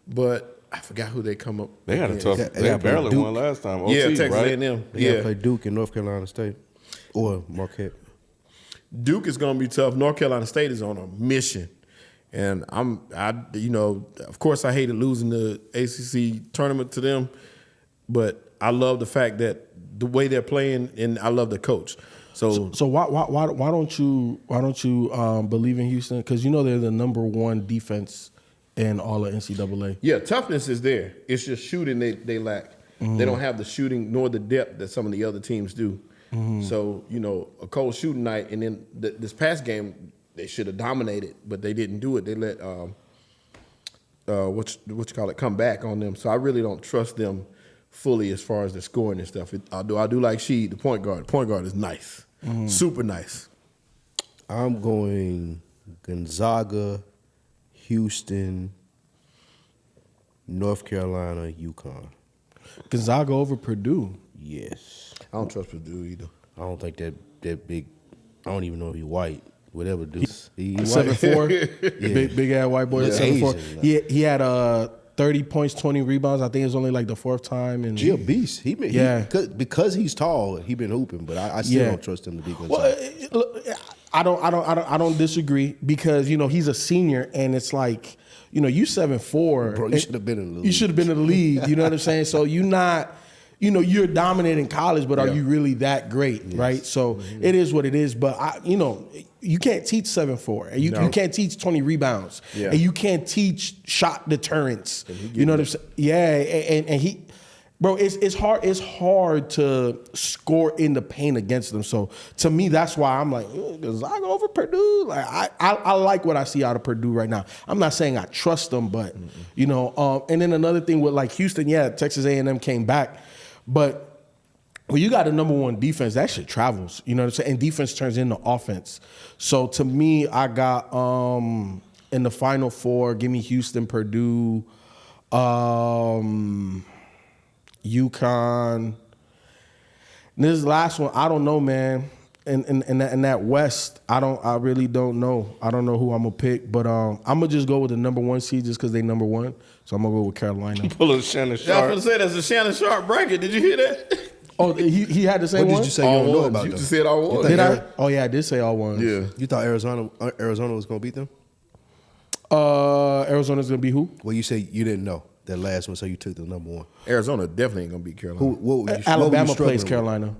but I forgot who they come up. They had a against. tough. They barely won last time. OT, Texas right? A&M. They play Duke and North Carolina State or Marquette. Duke is going to be tough. North Carolina State is on a mission. And of course I hated losing the ACC tournament to them. But I love the fact that the way they're playing, and I love the coach. So why don't you believe in Houston? Because they're the number one defense in all of NCAA. Yeah, toughness is there. It's just shooting they lack. They don't have the shooting nor the depth that some of the other teams do. So a cold shooting night, and then this past game they should have dominated, but they didn't do it. They let come back on them. So I really don't trust them fully as far as the scoring and stuff. I do like Sheed, the point guard. The point guard is nice, super nice. I'm going Gonzaga, Houston, North Carolina, UConn. Gonzaga over Purdue. Yes. I don't trust Purdue either. I don't think that big. I don't even know if he's white. Whatever dude. He's 7'4", big ass white boy. Yeah. 7'4". Asian, He had 30 points, 20 rebounds. I think it was only like the fourth time. And He a beast. Because he's tall, he been hooping, but I still don't trust him to be good. Well, I don't disagree because he's a senior and it's like you 7'4". Bro, you should have been in the league. You should have been in the league. You know what I'm saying? So you're not. You're dominating college, but are you really that great, right? So it is what it is. But you can't teach 7'4", and you can't teach 20 rebounds, and you can't teach shot deterrence. You know what I'm saying? Yeah, and Bro, it's hard. It's hard to score in the paint against them. So to me, that's why I'm like, does I go over Purdue? Like I like what I see out of Purdue right now. I'm not saying I trust them, but you know. And then another thing with like Houston, yeah, Texas A&M came back, but when you got a number one defense, that shit travels. You know what I'm saying? And defense turns into offense. So to me, I got in the Final Four. Give me Houston, Purdue. UConn. This last one, I don't know, man. In that West, I really don't know. I don't know who I'm gonna pick, but I'm gonna just go with the number one seed just because they number one. So I'm gonna go with Carolina. Pulling Shannon Yeah, I was Sharp. gonna say that's a Shannon Sharp bracket. Did you hear that? Oh, he had the same What one. did you say you don't know All about ones. You them? just said all ones. Did I? Oh yeah, I did say all ones. Yeah. You thought Arizona was going to beat them? Arizona's gonna be who? Well, you said you didn't know that last one, so you took the number one. Arizona definitely ain't gonna beat Carolina. What were you Alabama struggling plays with? Carolina.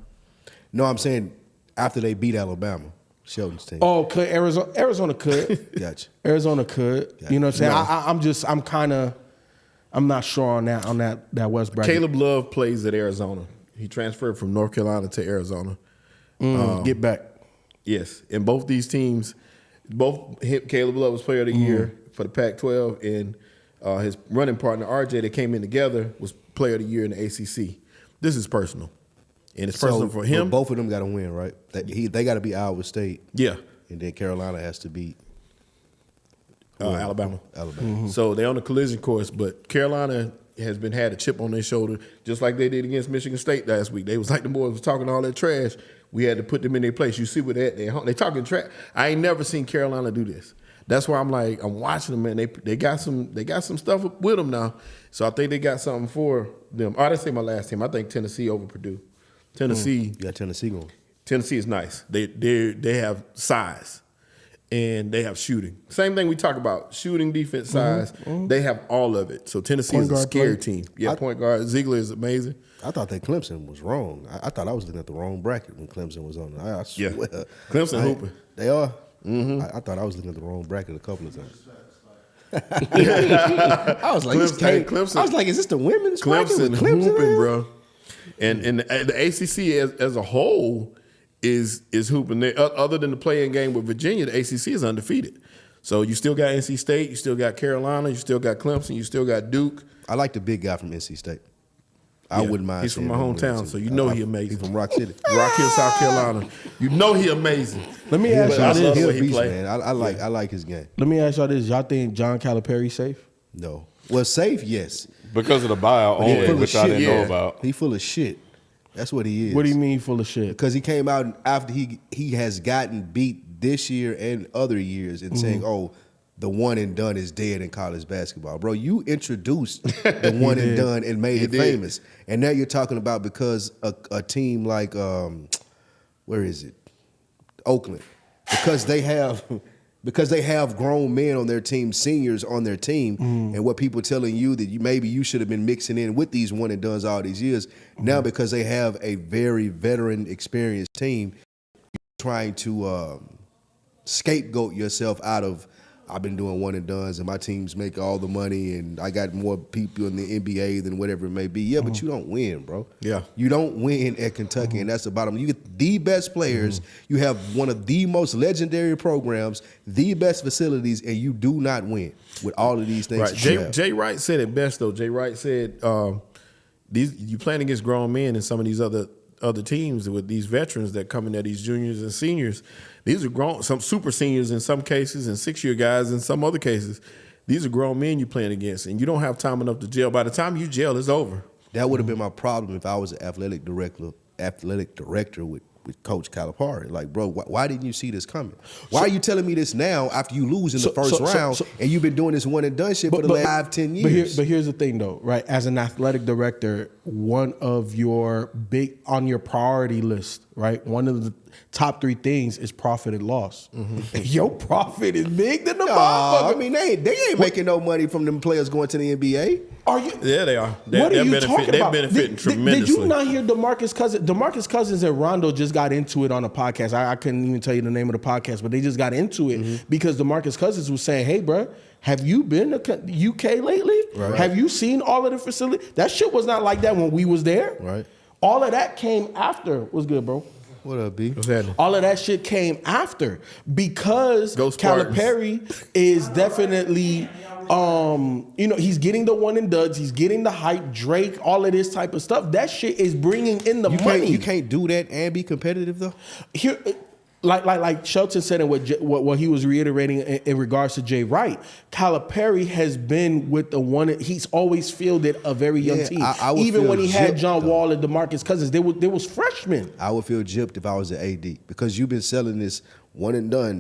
No, I'm saying after they beat Alabama, Sheldon's team. Oh, could Arizona could. Gotcha. Arizona could. You know what I'm saying? I'm not sure on that West bracket. Caleb Love plays at Arizona. He transferred from North Carolina to Arizona. Get back. Yes, and both these teams, Caleb Love was Player of the Year for the Pac-12, and his running partner RJ that came in together was Player of the Year in the ACC. This is personal, and it's personal for him. Both of them got to win, right? They got to beat Iowa State. Yeah, And then Carolina has to beat Alabama. Alabama. So they're on the collision course, but Carolina has had a chip on their shoulder, just like they did against Michigan State last week. They was like the boys was talking all that trash. We had to put them in their place. You see what they talking trash. I ain't never seen Carolina do this. That's why I'm watching them, man. They got some stuff with them now. So I think they got something for them. Oh, I didn't say my last team. I think Tennessee over Purdue. Tennessee. You got Tennessee going. Tennessee is nice. They have size and they have shooting. Same thing we talk about, shooting, defense, size. They have all of it. So Tennessee is a scary team. Yeah, point guard Ziegler is amazing. I thought that Clemson was wrong. I thought I was looking at the wrong bracket when Clemson was on. I swear. Yeah. Clemson hooping. They are? I thought I was looking at the wrong bracket a couple of times. I was like, Clemson. I was like, is this the women's bracket? Clemson with Clemson hooping, in? bro. And the ACC as a whole is hooping. Other than the playing game with Virginia, the ACC is undefeated. So you still got NC State, you still got Carolina, you still got Clemson, you still got Duke. I like the big guy from NC State. I wouldn't mind. He's from seeing my him win hometown, too. so you know he amazing. He's from Rock City. Rock Hill, South Carolina. You know he amazing. Let me ask I y'all love this. the He's way a he beast, play. man. I like his game. Let me ask y'all this. Y'all think John Calipari safe? No. Well, safe, yes. Because of the buyout he only, full of which I shit. didn't know Yeah. about. He full of shit. That's what he is. What do you mean full of shit? Because he came out after he has gotten beat this year and other years and saying, oh, the one and done is dead in college basketball. Bro, you introduced the one and done and made it did. famous. And now you're talking about because a team like, where is it? Oakland. Because they have grown men on their team, seniors on their team, and what people telling you that maybe you should have been mixing in with these one and dones all these years. Now because they have a very veteran, experienced team, you're trying to scapegoat yourself out of, I've been doing one and dones and my teams make all the money and I got more people in the NBA than whatever it may be. Yeah, but you don't win, bro. Yeah. You don't win at Kentucky, and that's the bottom. You get the best players. You have one of the most legendary programs, the best facilities, and you do not win with all of these things. Right. that you have. Jay Wright said it best though. Jay Wright said you playing against grown men and some of these other teams with these veterans that come in there, these juniors and seniors. These are grown, some super seniors in some cases and 6-year guys in some other cases. These are grown men you playing against, and you don't have time enough to jail. By the time you jail, it's over. That would have been my problem if I was an athletic director with Coach Calipari. Like, bro, why didn't you see this coming? Why are you telling me this now after you lose in the first round and you've been doing this one and done shit for the last 5-10 years? But here's the thing, though, right? As an athletic director, one of your on your priority list, right? One of the top 3 things is profit and loss. And your profit is big than the motherfucker. I mean, they ain't making no money from them players going to the NBA. Are you? Yeah, they are. What are you talking about? They're benefiting tremendously. Did you not hear DeMarcus Cousins? DeMarcus Cousins and Rondo just got into it on a podcast. I couldn't even tell you the name of the podcast, but they just got into it because DeMarcus Cousins was saying, "Hey, bro, Have you been to UK lately? Right. Have you seen all of the facilities? That shit was not like that when we was there. Right. All of that came after. What's good, bro? What up, B? What's happening? All of that shit came after because Go Spartans. Calipari is definitely, he's getting the one and duds. He's getting the hype, Drake, all of this type of stuff. That shit is bringing in the money. You can't do that and be competitive though. Here, like Shelton said, and what he was reiterating in regards to Jay Wright, Calipari has been with the one. He's always fielded a very young team. I would Even feel when he had gypped, John though. Wall and DeMarcus Cousins, there was freshmen. I would feel gypped if I was an AD because you've been selling this one and done,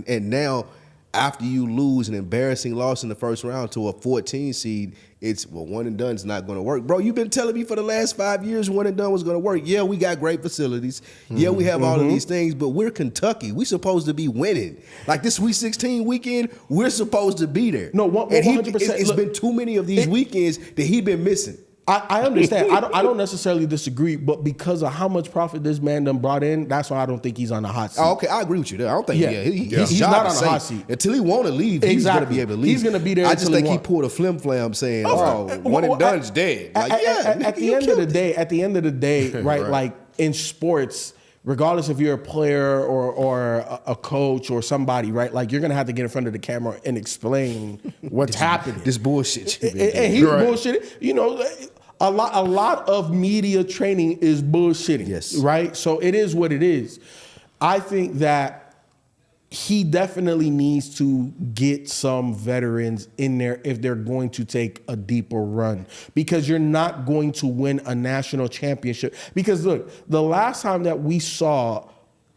and now after you lose an embarrassing loss in the first round to a 14 seed, it's one and done is not going to work, bro. You've been telling me for the last 5 years one and done was going to work. Yeah, we got great facilities. Yeah, we have all of these things, but we're Kentucky. We supposed to be winning. Like this Sweet 16 weekend, we're supposed to be there. No, 100%. It's been too many of these weekends that he been missing. I understand. I don't necessarily disagree, but because of how much profit this man done brought in, that's why I don't think he's on the hot seat. Oh, okay, I agree with you there. I don't think his he's job not is on the safe. hot seat. Until he want to leave, he's going to be able to leave. He's going to be there. I just until think he want. pulled a flim flam saying, one and done's dead. Like, At the end of the day, right? Like in sports, regardless if you're a player or a coach or somebody, right? Like you're gonna have to get in front of the camera and explain what's happening. This bullshit. And he's bullshitting. You know, a lot of media training is bullshitting. Yes. Right? So it is what it is. I think that he definitely needs to get some veterans in there if they're going to take a deeper run, because you're not going to win a national championship. Because look, the last time that we saw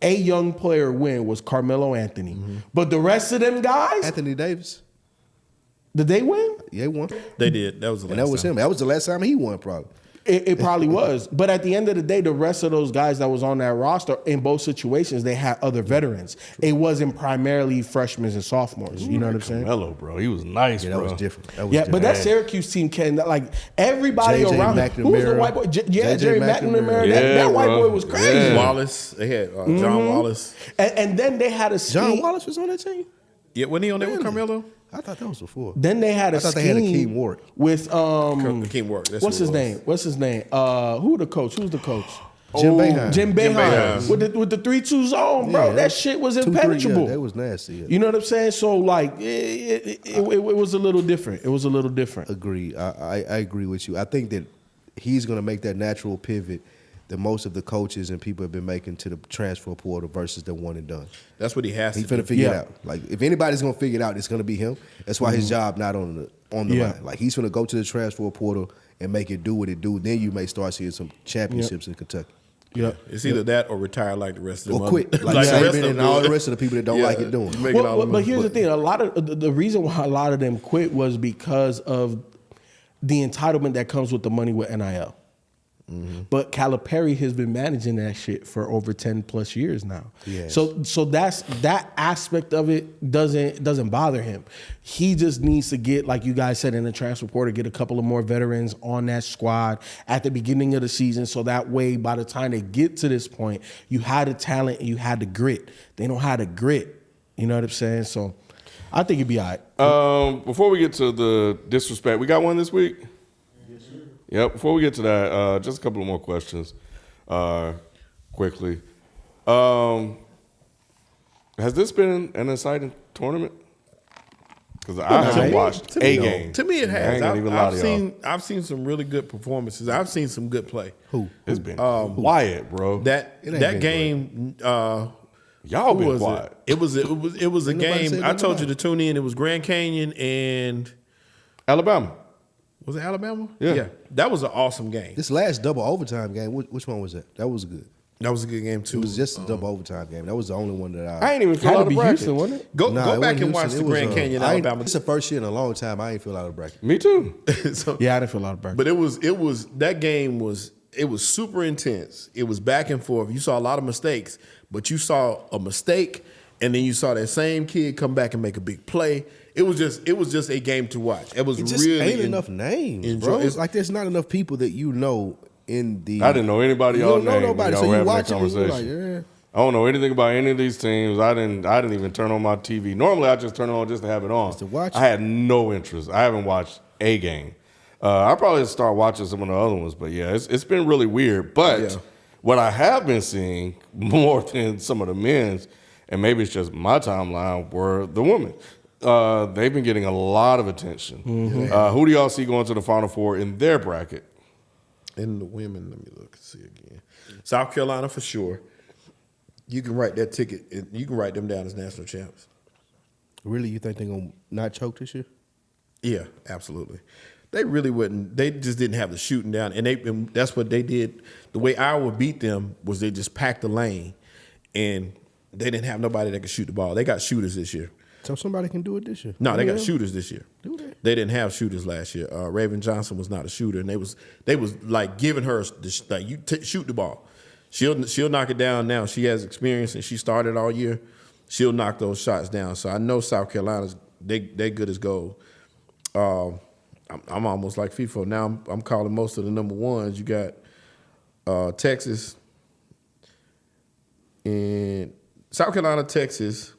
a young player win was Carmelo Anthony. But the rest of them guys, Anthony Davis. did they win? Yeah, he won. They did. That was the last And that was time. him. That was the last time he won, probably. It probably was. But at the end of the day, the rest of those guys that was on that roster, in both situations, they had other veterans. It wasn't primarily freshmen and sophomores. You know what I'm saying? Mello, bro, he was nice, Yeah, bro. that was different. That was Yeah, different. but that Syracuse team can, like, everybody JJ around him. Who was the McNamara. white boy? JJ Jerry McNamara. McNamara. Yeah, That white bro. boy was crazy. Yeah. Wallace. They had John Wallace. And then they had a scheme. John Wallace was on that team? Yeah, wasn't he on there with Carmelo? I thought that was before. Then they had a I thought scheme they had Akeem Ward. with Akeem Ward, that's what's who his it was. name? What's his name? Who's the coach? Who's the coach? Jim Boeheim. Jim Boeheim. Boeheim with the 3-2 zone, bro. Yeah, that shit was 2-3, impenetrable. Yeah, that was nasty. Yeah. You know what I'm saying? So like, it was a little different. It was a little different. Agree. I agree with you. I think that he's going to make that natural pivot that most of the coaches and people have been making to the transfer portal versus the one and done. That's what he has He's to finna do. figure it Yeah. out. Like if anybody's gonna figure it out, it's gonna be him. That's why his job not on the Yeah. line. Like he's gonna go to the transfer portal and make it do what it do. Then you may start seeing some championships in Kentucky. Yeah. It's either that or retire like the rest of them. Or quit. Like the rest of Saban them and all do. the rest of the people that don't like it doing. Making all the But money. here's the thing: a lot of the reason why a lot of them quit was because of the entitlement that comes with the money with NIL. But Calipari has been managing that shit for over 10 plus years now. Yes. So that aspect of it doesn't bother him. He just needs to get, like you guys said in the transfer portal, get a couple of more veterans on that squad at the beginning of the season, so that way by the time they get to this point, you had the talent and you had the grit. They don't have the grit. You know what I'm saying? So I think it'd be all right. Before we get to the disrespect, we got one this week? Yes, sir. Yep. Before we get to that, just a couple of more questions quickly. Has this been an exciting tournament? Because I haven't watched a game. To me, it I has. ain't gonna even lie to y'all. I've seen some really good performances. I've seen some good play. It's been quiet, bro. That It ain't been game. Y'all Who been was quiet. it? It was a Nobody game. said I nothing told about you to tune in. It was Grand Canyon and Alabama. was it Alabama? Yeah. That was an awesome game. This last double overtime game, which one was that? That was good. That was a good game It too. was just a double overtime game. That was the only one that I ain't even feel Had out to of be bracket. Houston, wasn't it? Go Nah, go it back wasn't and watch Houston. the It was, Grand Canyon I ain't- Alabama. It's the first year in a long time I ain't feel out of bracket. Me too. So- Yeah, I didn't feel a lot of burn. But it was that game was super intense. It was back and forth. You saw a lot of mistakes, but you saw a mistake, and then you saw that same kid come back and make a big play. It was just a game to watch. It was It just really ain't enough names, bro. enjoy- It's like there's not enough people that you know in the. I didn't know anybody You y'all don't know named. nobody, Y'all so were you having that watch it and you like, conversation. I don't know anything about any of these teams. I didn't even turn on my TV. Normally, I just turn it on just to have it on. Just to watch I had no interest. I haven't watched a game. I'll probably start watching some of the other ones, but yeah, it's been really weird. But what I have been seeing more than some of the men's, and maybe it's just my timeline, were the women. They've been getting a lot of attention. Who do y'all see going to the Final Four in their bracket? In the women, let me look and see again. South Carolina for sure. You can write that ticket. You can write them down as national champs. Really, you think they're gonna not choke this year? Yeah, absolutely. They really wouldn't. They just didn't have the shooting down, and that's what they did. The way Iowa beat them was they just packed the lane, and they didn't have nobody that could shoot the ball. They got shooters this year. So somebody can do it this year. No, they got shooters this year. Do they? They didn't have shooters last year. Raven Johnson was not a shooter, and they was like giving her like shoot the ball. She'll knock it down now. She has experience, and she started all year. She'll knock those shots down. So I know South Carolina's they good as gold. I'm almost like FIFO now. I'm calling most of the number ones. You got Texas and South Carolina, Texas.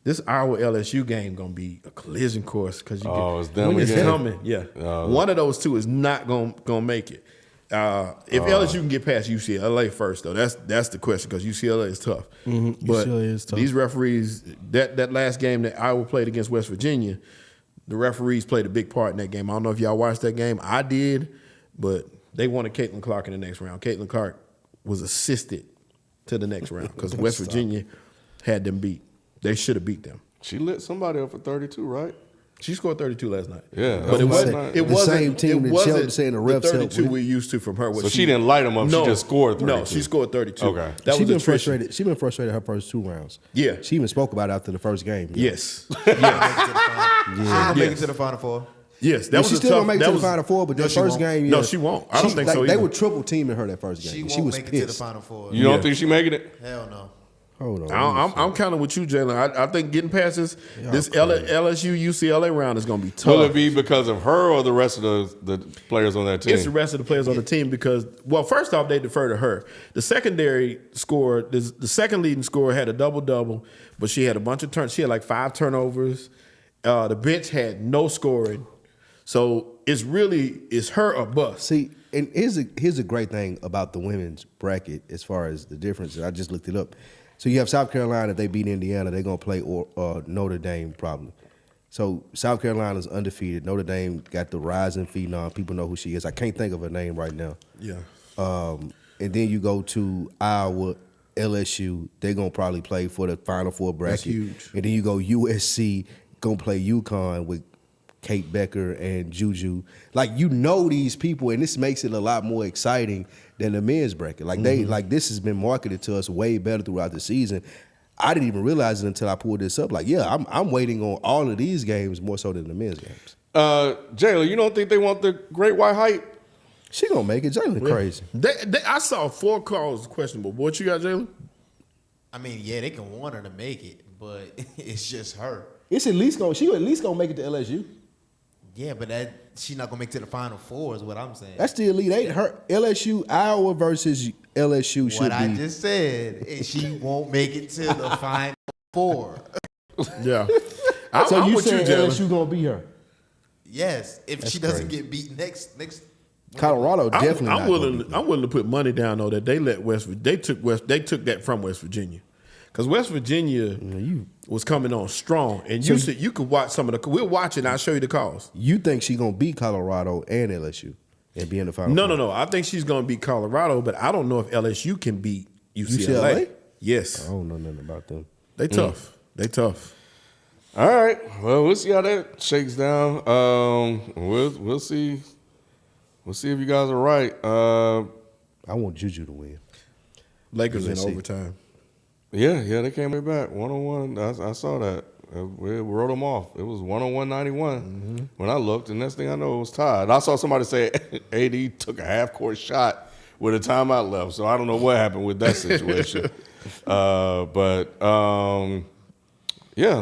This Iowa LSU game gonna be a collision course because it's them it's again? coming. Yeah, one of those two is not gonna make it. If LSU can get past UCLA first, though, that's the question because UCLA is tough. But UCLA is tough. These referees, that last game that Iowa played against West Virginia, the referees played a big part in that game. I don't know if y'all watched that game. I did, but they wanted Caitlin Clark in the next round. Caitlin Clark was assisted to the next round because West Virginia had them beat. They should have beat them. She lit somebody up for 32, right? She scored 32 last night. Yeah, but it wasn't the same team that Sheldon saying the refs helped 32 with. we used to from her. So she didn't light them up. No, she just scored 32. No, she scored 32. Okay. That She was been attrition. frustrated. She been frustrated her first 2 rounds. Yeah. She even spoke about it after the first game. Yes. She's gonna make it to the Final Four. Yes. That Yeah, was she a still tough, gonna make it that to the was- Final Four, but that she first won't. game, No, she won't. I don't think so They either. were triple teaming her that first game. She She won't was make it to the pissed. Final Four. You don't think she making it? Hell no. Hold on. I'm kind of with you, Jalen. I think getting past this LSU UCLA round is going to be tough. Will it be because of her or the rest of the players on that team? It's the rest of the players on the team because, well, first off, they defer to her. The secondary score, the second leading scorer had a double-double, but she had a bunch of turns. She had like 5 turnovers. The bench had no scoring. So it's her or bust. See, and here's a great thing about the women's bracket as far as the difference. I just looked it up. So you have South Carolina. If they beat Indiana, they're gonna play Notre Dame probably. So South Carolina's undefeated. Notre Dame got the rising phenom. People know who she is. I can't think of her name right now. Yeah. And then you go to Iowa, LSU. They're gonna probably play for the Final Four bracket. That's huge. And then you go USC, gonna play UConn with Kate Becker and Juju. Like, you know these people, and this makes it a lot more exciting than the men's bracket. Like this has been marketed to us way better throughout the season. I didn't even realize it until I pulled this up. Like, yeah, I'm waiting on all of these games more so than the men's games. Jayla, you don't think they want the great white hype? She gonna make it. Jalen crazy. I saw 4 calls questionable. What you got, Jalen? I mean, yeah, they can want her to make it, but it's just her. It's at least gonna make it to LSU. Yeah, but she's not gonna make it to the Final Four is what I'm saying. That's the Elite Eight. Her LSU, Iowa versus LSU should what I be. just said is she won't make it to the Final Four. Yeah. So I'm you with saying Jalen. LSU gonna be her? Yes, if she doesn't get beat next. Colorado definitely. I'm not willing. gonna be. I'm willing to put money down though that they let They took that from West Virginia, because West Virginia was coming on strong, and you said you could watch some of the. We'll watch it. And I'll show you the calls. You think she gonna beat Colorado and LSU and be in the final? No. I think she's going to beat Colorado, but I don't know if LSU can beat UCLA. Yes, I don't know nothing about them. they tough. They tough. All right. Well, we'll see how that shakes down. We'll see. We'll see if you guys are right. I want Juju to win. Lakers in Let's see. overtime. Yeah, they came right back 101. I saw that. We wrote them off. It was 101-91. When I looked, the next thing I know, it was tied. I saw somebody say AD took a half-court shot with a timeout left, so I don't know what happened with that situation. Yeah,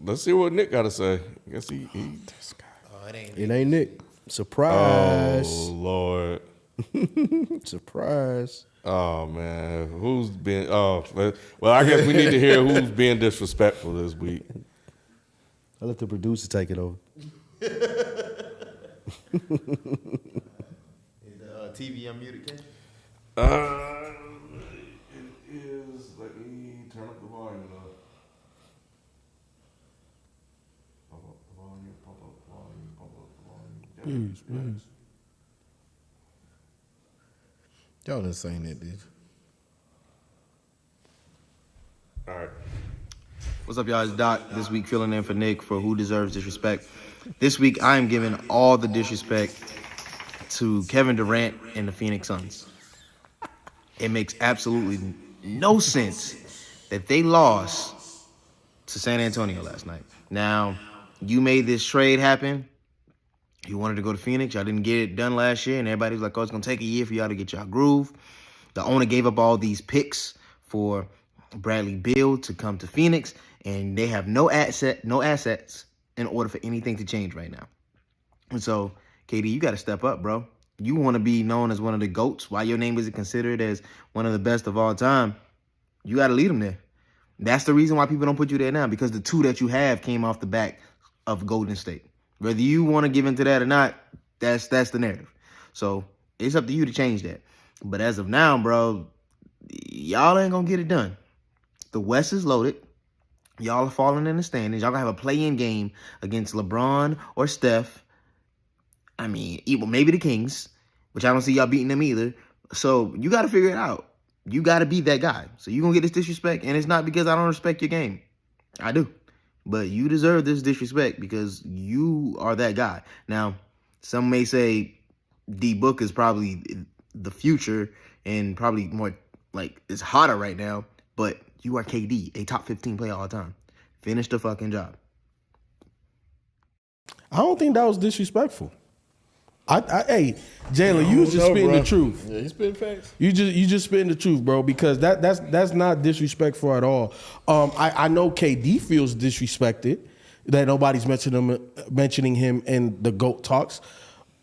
let's see what Nick got to say. I guess he Oh, it ain't. It ain't Nick. Surprise. Oh, Lord. Surprise. Oh man, who's been? Oh, well, I guess we need to hear who's being disrespectful this week. I'll let the producer take it over. Is the TV unmuted, Ken? It is. Let me turn up the volume. Pump up the volume. Pump up the volume. Pump up the volume. Y'all didn't say that, did you? All right. What's up, y'all? It's Doc. This week filling in for Nick for Who Deserves Disrespect. This week, I am giving all the disrespect to Kevin Durant and the Phoenix Suns. It makes absolutely no sense that they lost to San Antonio last night. Now, you made this trade happen. You wanted to go to Phoenix. Y'all didn't get it done last year, and everybody was like, oh, it's going to take a year for y'all to get y'all groove. The owner gave up all these picks for Bradley Beal to come to Phoenix, and they have no assets in order for anything to change right now. And so, KD, you got to step up, bro. You want to be known as one of the GOATs. Why your name isn't considered as one of the best of all time, you got to lead them there. That's the reason why people don't put you there now, because the two that you have came off the back of Golden State. Whether you want to give into that or not, that's the narrative. So it's up to you to change that. But as of now, bro, y'all ain't going to get it done. The West is loaded. Y'all are falling in the standings. Y'all going to have a play-in game against LeBron or Steph. I mean, maybe the Kings, which I don't see y'all beating them either. So you got to figure it out. You got to be that guy. So you're going to get this disrespect, and it's not because I don't respect your game. I do. But you deserve this disrespect because you are that guy. Now, some may say D Book is probably the future and probably more like it's hotter right now, but you are KD, a top 15 player all the time. Finish the fucking job. I don't think that was disrespectful. Hey, Jalen, you was just spitting the truth. Yeah, he's spitting facts. You just spitting the truth, bro, because that's not disrespectful at all. I know KD feels disrespected that nobody's mentioning him in the GOAT talks.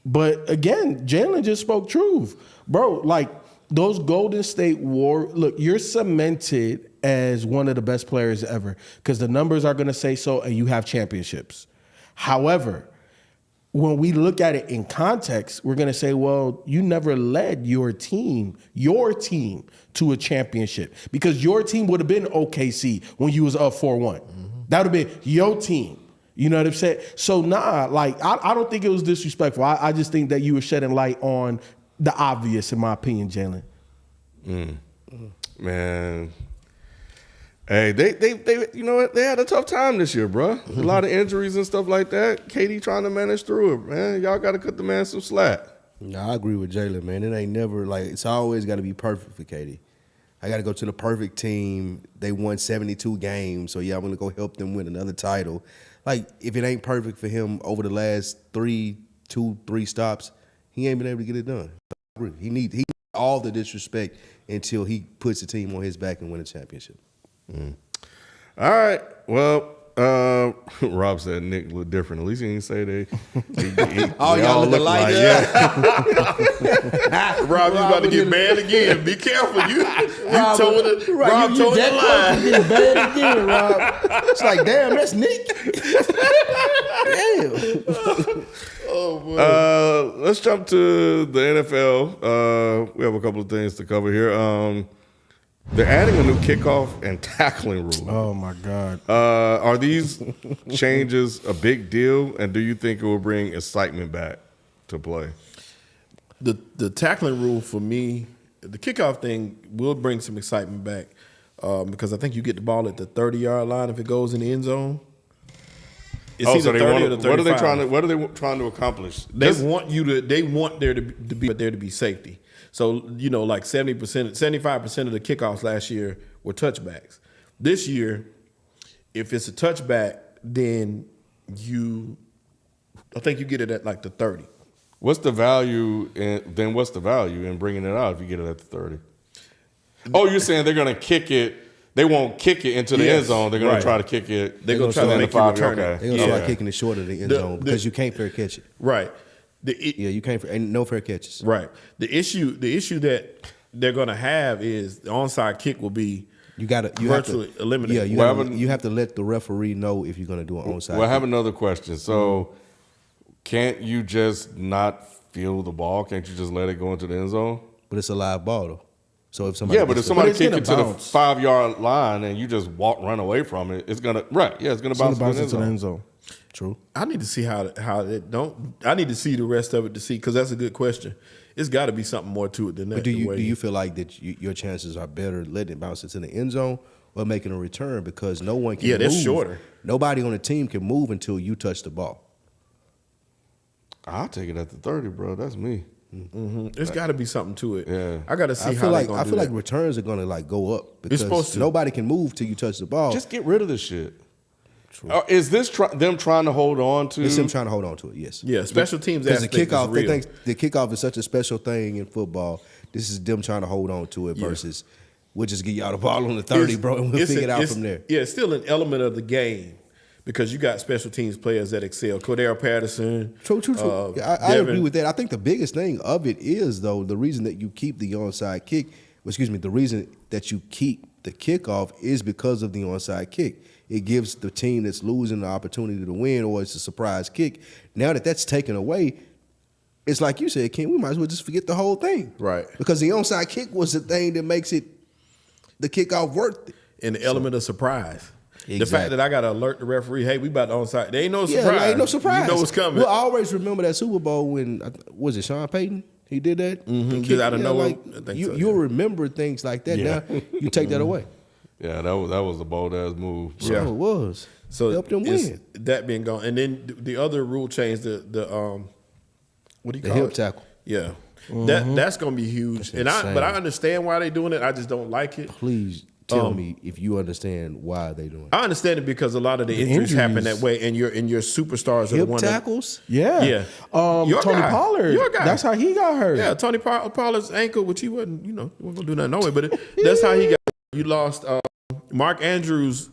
But again, Jalen just spoke truth. Bro, like those Golden State look, you're cemented as one of the best players ever because the numbers are going to say so and you have championships. However, when we look at it in context, we're going to say, well, you never led your team to a championship because your team would have been OKC when you was up 4-1. Mm-hmm. That would have been your team. You know what I'm saying? So, like, I don't think it was disrespectful. I just think that you were shedding light on the obvious, in my opinion, Jalen. Man. Hey, they you know what? They had a tough time this year, bro. A lot of injuries and stuff like that. KD trying to manage through it, man. Y'all got to cut the man some slack. Yeah, I agree with Jalen, man. It ain't never, like, it's always got to be perfect for KD. I got to go to the perfect team. They won 72 games, so, yeah, I'm going to go help them win another title. Like, if it ain't perfect for him over the last 3 stops, he ain't been able to get it done. I agree. He needs all the disrespect until he puts the team on his back and win a championship. All right. Well, Rob said Nick looked different. At least he didn't say they y'all look alike. Rob, you about to get banned again. Be careful. You told it. Rob told the line. You get banned again, Rob. It's like, damn, that's Nick. Damn. Oh, boy. Let's jump to the NFL. We have a couple of things to cover here. They're adding a new kickoff and tackling rule. Oh, my God. Are these changes a big deal, and do you think it will bring excitement back to play? The tackling rule for me, the kickoff thing will bring some excitement back because I think you get the ball at the 30-yard line if it goes in the end zone. It's either 30 or the 35. What are they trying to accomplish? They want there to be safety. So, you know, like 70%, 75% of the kickoffs last year were touchbacks. This year, if it's a touchback, then I think you get it at like the 30. What's the value in bringing it out if you get it at the 30? Oh, you're saying they're going to kick it. They won't kick it into the end zone. They're going to try to kick it. They're going to try to make you return it. They're going to start kicking it short of the end zone because you can't fair catch it. Right. Yeah, you can't. Ain't no fair catches. Right. The issue that they're going to have is the onside kick will be You got to virtually eliminated. Yeah, you have to let the referee know if you're going to do an onside. Well, I have kick. another question. So, can't you just not feel the ball? Can't you just let it go into the end zone? But it's a live ball though. So if somebody Yeah, but if But somebody it's kick gonna it to the bounce. 5-yard line and you just run away from it, it's gonna it's gonna bounce Bounce into into the the end end zone. zone. True. I need to see how it don't. I need to see the rest of it to see because that's a good question. It's got to be something more to it than that. But do the way- you feel like that your chances are better letting it bounce into the end zone or making a return because no one can Yeah, move. that's shorter. Nobody on the team can move until you touch the ball. I'll take it at the 30, bro. That's me. There's got to be something to it. Yeah. I got to see I how feel like they're gonna do that. returns are gonna like go up because supposed to. nobody can move till you touch the ball. Just get rid of this shit. Is this them trying to hold on to? it's him trying to hold on to it. Yes. Yeah, special teams Because the aspect kickoff, is they real. think the kickoff is such a special thing in football. This is them trying to hold on to it versus we'll just get y'all the ball on the 30, bro, and we'll figure it out from there. Yeah, it's still an element of the game because you got special teams players that excel. Cordero Patterson. True. Yeah, I Devin. agree with that. I think the biggest thing of it is, though, the reason that you keep the onside kick, the reason that you keep the kickoff is because of the onside kick. It gives the team that's losing the opportunity to win, or it's a surprise kick. Now that that's taken away, it's like you said, Ken, we might as well just forget the whole thing. Right. Because the onside kick was the thing that makes it the kickoff worth it. And the element of surprise. The Exactly. fact that I got to alert the referee, hey, we about to onside. There ain't no Yeah, surprise. ain't no surprise. You know what's coming. Well, I always remember that Super Bowl when was it Sean Payton? He did that. Just out of nowhere. Like, I think you'll so, yeah. remember things like that. Yeah. Now you take that away. Yeah, that was a bold ass move. Bro. So it was. So helped them it's- win. That being gone, and then the other rule change, the what do you The call hip it? tackle. Yeah, that's gonna be huge. That's insane. But I understand why they're doing it. I just don't like it. Please tell me if you understand why they doing it. I understand it because a lot of the injuries happen injuries. that way, and your superstars are the Hip one tackles? Yeah. Yeah. Tony Your guy. Pollard. Your guy. That's how he got hurt. Yeah, Tony Pollard's ankle, which he wasn't, he wasn't gonna do nothing no way, but that's how he got. You lost Mark Andrews,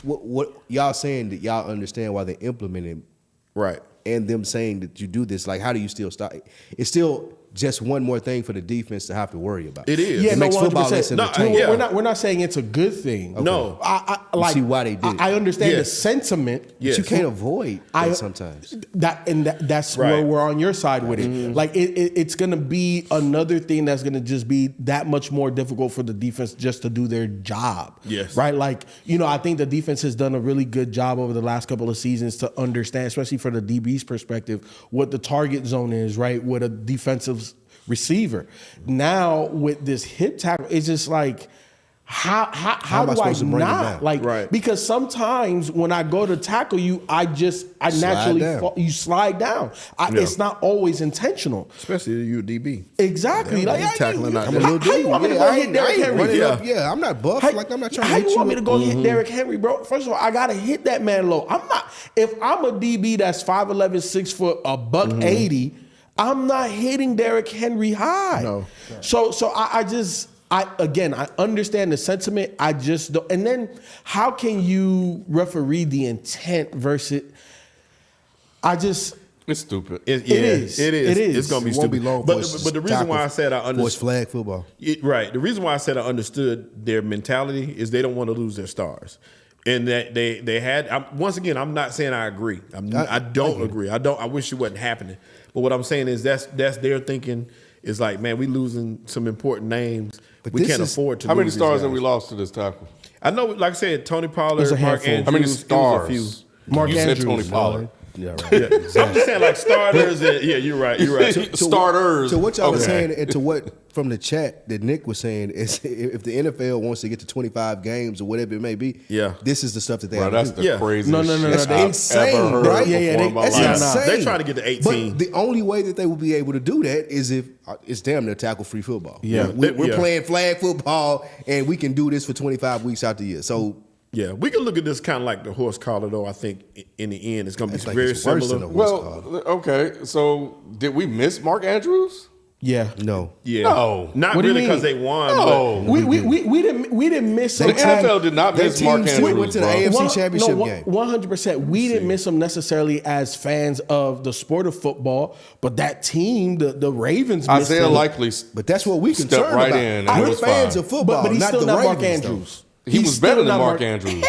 What y'all saying that y'all understand why they implemented right? and them saying that you do this, like how do you still stop? It's still just one more thing for the defense to have to worry about. It is. Yeah, It makes football 100%. less No, entertaining. yeah. We're not saying it's a good thing. No. I like see why they did it. I understand the Yes. sentiment. Yes. But you can't avoid I- that sometimes. That's Right. where we're on your side with it. Like it's gonna be another thing that's gonna just be that much more difficult for the defense just to do their job. Yes. Right. Like I think the defense has done a really good job over the last couple of seasons to understand, especially for the DB's perspective, what the target zone is. Right. With a defensive receiver. Now with this hip tackle, it's just like. How am I do I supposed to bring it not down? like Right. because sometimes when I go to tackle you, I naturally down. fall, you slide down. It's not always intentional. Especially you DB. Exactly. Yeah, Like, you tackling out how there. you want me to go hit Derrick Henry? Yeah. I'm not buff. How, Like I'm not trying to how hit you want me to go Mm-hmm. hit Derrick Henry, bro? First of all, I gotta hit that man low. I'm not. If I'm a DB that's 5'11", 6 foot, a buck 80, I'm not hitting Derrick Henry high. No. So I understand the sentiment. I just don't. And then how can you referee the intent versus? It's stupid. It is. It is. It is. It's gonna be It won't stupid. be long but for us the reason why I said I for it's understood. flag football. Right. The reason why I said I understood their mentality is they don't want to lose their stars, and that they had. Once again, I'm not saying I agree. I don't agree. I wish it wasn't happening. But what I'm saying is that's their thinking. Is like, man, we losing some important names. But We this can't is- afford to. How many lose these stars have guys. we lost to this tackle? I know, like I said, Tony Pollard, There's a Mark handful. Andrews. How many it was a stars? few. Mark you Andrews. said Tony Pollard. Yeah, right. Yeah. I'm just saying, like starters. And, yeah, you're right. You're right. Starters. To what y'all was Okay. saying, and to what from the chat that Nick was saying is, if the NFL wants to get to 25 games or whatever it may be, Yeah. this is the stuff that they Bro, have that's to the do. Yeah. craziest No, shit that's I've insane, ever heard right? before Yeah, in my That's life. insane. They trying to get to 18. But the only way that they will be able to do that is if it's damn near tackle-free football. Yeah. We're Yeah. playing flag football, and we can do this for 25 weeks out the year. So Yeah, we can look at this kind of like the horse collar, though. I think in the end, it's going to be I think very it's worse similar. than a Well, okay. So did we miss Mark Andrews? Yeah. No. Yeah. No. Not What do you really because mean? they won. No. We didn't miss The him. NFL did not That miss team Mark still Andrews, went to the bro. AFC Championship game. 100%. We didn't miss him necessarily as fans of the sport of football, but that team, the Ravens, missed Isaiah him. Likely, But that's what we Stepped concerned right about. in, and it We're was fans fine. of football, but he's not still the not Mark Ravens, Andrews. he He's was still better than not Mark Andrews.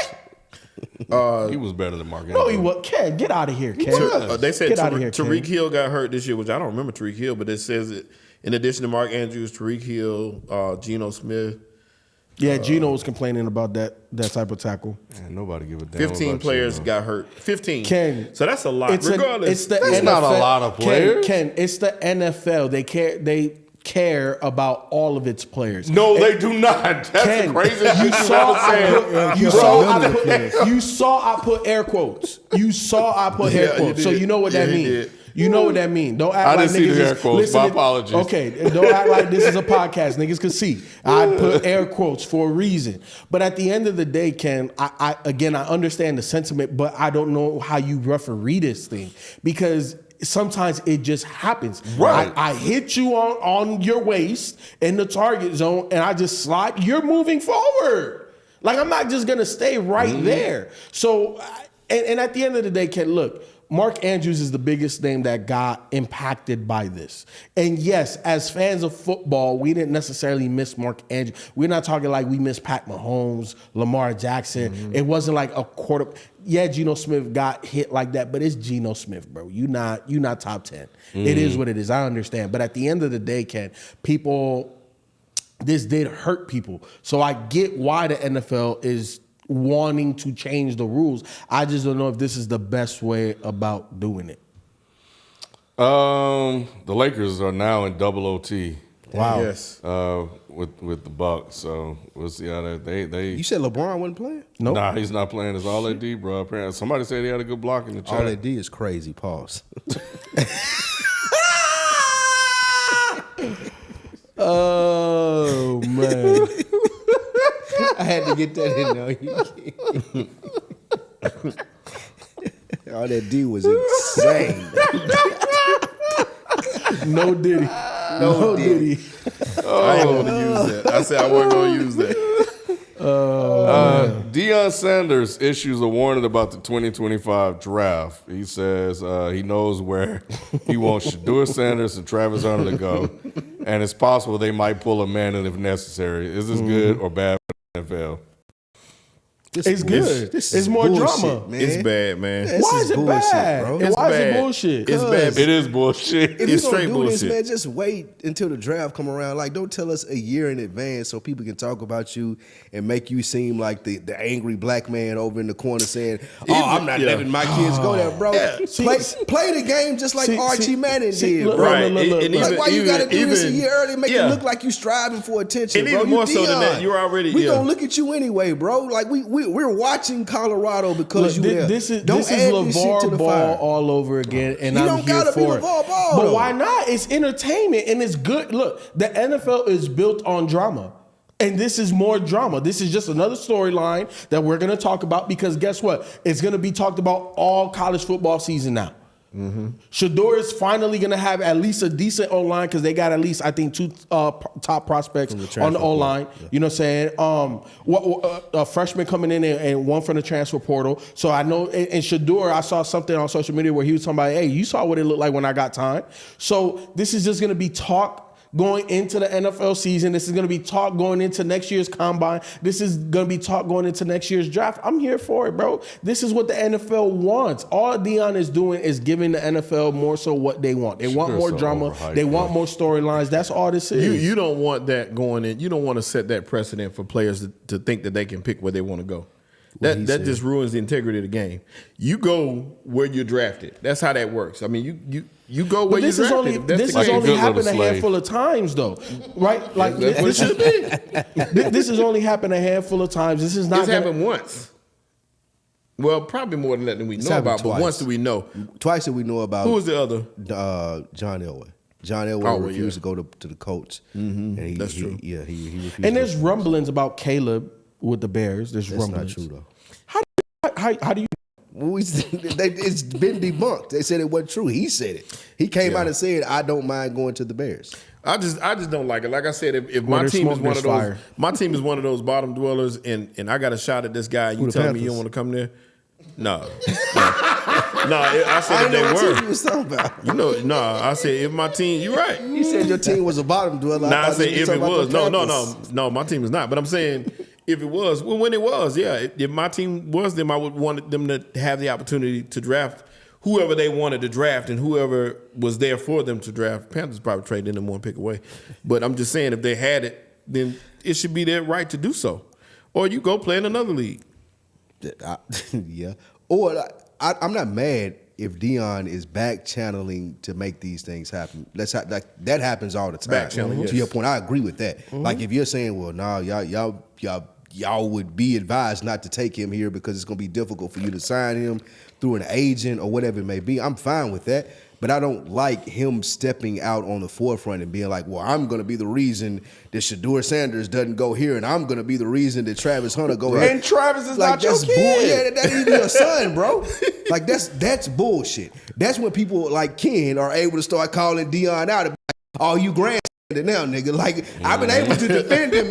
He was better than Mark Andrews. No, he was. Ken, get out of here, Ken. They said Get out of here, Ken. Tariq Hill got hurt this year, which I don't remember Tariq Hill, but it says it. In addition to Mark Andrews, Tariq Hill, Geno Smith. Yeah, Geno was complaining about that type of tackle. Man, nobody give a damn. 15 about players you, got hurt. 15. Ken, So that's a lot. Regardless. it's the That's NFL. not a lot of players. Ken, it's the NFL. They care about all of its players. No, they do not. That's Ken, the craziest shit you've saw ever said. you saw I put air quotes. You saw I put Yeah, air you quotes. So did. you know what that Yeah, he means. did. You know what that means. Don't act I like didn't see niggas the air is quotes. My listening. apologies. Okay, don't act like this is a podcast. Niggas can see. I put air quotes for a reason. But at the end of the day, Ken, I understand the sentiment, but I don't know how you referee this thing because sometimes it just happens. Right. I hit you on your waist in the target zone, and I just slide. You're moving forward. Like I'm not just gonna stay right there. So, and at the end of the day, Ken, look. Mark Andrews is the biggest name that got impacted by this. And yes, as fans of football, we didn't necessarily miss Mark Andrews. We're not talking like we missed Pat Mahomes, Lamar Jackson. It wasn't like a quarter. Yeah, Geno Smith got hit like that, but it's Geno Smith, bro. You not top 10. It is what it is. I understand. But at the end of the day, Ken, this did hurt people. So I get why the NFL is wanting to change the rules. I just don't know if this is the best way about doing it. The Lakers are now in double OT. Wow. Yes. With the Bucks, so we'll see how they. You said LeBron wasn't playing? Nope. Nah, he's not playing. It's all AD, bro. Apparently, somebody said he had a good block in the chat. All they did is crazy. Pause. Oh man. I had to get that in there. All that D was insane. No Diddy. No Diddy. I ain't going to use that. I said I wasn't going to use that. Dion Sanders issues a warning about the 2025 draft. He says he knows where he wants Shedeur Sanders and Travis Hunter to go, and it's possible they might pull a Manning if necessary. Is this good or bad for the NFL? It's good. This It's is more bullshit, drama. man. It's bad, man. This Why is it bullshit, bad? bro. And why is it bad. bullshit? It's bad. It is bullshit. If It's you're gonna straight do bullshit. this, man, just wait until the draft come around. Like, don't tell us a year in advance so people can talk about you and make you seem like the angry black man over in the corner saying, "Oh, I'm not letting my kids go there, bro." Play the game just like Archie Manning did, look, bro. Right. look. And Like, even- why you got to do this a even- year early, make yeah. it look like you striving for attention, And bro? even You more so than that, Dion. you're already- We yeah. gonna look at you anyway, bro. Like we're watching Colorado because you there. This is Don't add this shit to LeVar the Ball fire. all over again, and You I'm don't here gotta be for it. LeVar Ball, But though. why not? It's entertainment and it's good. Look, the NFL is built on drama. And this is more drama. This is just another storyline that we're going to talk about because guess what? It's going to be talked about all college football season now. Shedeur is finally going to have at least a decent O-line because they got at least, I think, 2 top prospects on the O-line. Yeah. You know what I'm saying? A freshman coming in and one from the transfer portal. So I know, and Shedeur, I saw something on social media where he was talking about, hey, you saw what it looked like when I got time. So this is just going to be talk going into the NFL season. This is going to be talk going into next year's combine. This is going to be talk going into next year's draft. I'm here for it, bro. This is what the NFL wants. All Dion is doing is giving the NFL more so what they want. They want more so drama. overhyped, They want bro. more storylines. That's all this is. You don't want that going in. You don't want to set that precedent for players to think that they can pick where they want to go. That just ruins the integrity of the game. You go where you're drafted. That's how that works. I mean, you go where But you're this is drafted. only That's this the has game. only Good little happened a slave. handful of times though, right? Like That's what it should be. this has only happened a handful of times. This is not It's gonna, happened once. Well, probably more than that than we know happened about, but twice. once do we know. Twice that we know about. Who was the other? John Elway. John Elway Oh, refused yeah. to go to the Colts. And he, That's true. Yeah, he refused. And to there's go. rumblings about Caleb with the Bears. There's That's rumblings. not true though. How do you? It's been debunked. They said it wasn't true. He said it. He came out and said, "I don't mind going to the Bears." I just don't like it. Like I said, if Where my there's team is smoke, one of there's those, fire. my team is one of those bottom dwellers, and I got a shot at this guy, and you the tell me you Panthers? don't want to come there. No, I said if I they know what team you were. was talking about. You know, no, I said if my team, you're right. You said your team was a bottom dweller. Nah, I thought say you if were it talking was. about the No, Panthers. my team is not. But I'm saying if it was, well, when it was, yeah. If my team was them, I would want them to have the opportunity to draft whoever they wanted to draft and whoever was there for them to draft. Panthers probably traded them one pick away. But I'm just saying if they had it, then it should be their right to do so. Or you go play in another league. Yeah. Or I'm not mad if Dion is back channeling to make these things happen. That happens all the time. Back channeling, To your yes. point, I agree with that. Like if you're saying, well, no, y'all would be advised not to take him here because it's going to be difficult for you to sign him through an agent or whatever it may be. I'm fine with that. But I don't like him stepping out on the forefront and being like, well, I'm going to be the reason that Shedeur Sanders doesn't go here, and I'm going to be the reason that Travis Hunter go here. And Travis is Like not your that's kid. Yeah, that ain't even your son, bro. Like that's bullshit. That's when people like Ken are able to start calling Dion out. And be like, oh, you grandstanding now, nigga. Like I've been able to defend him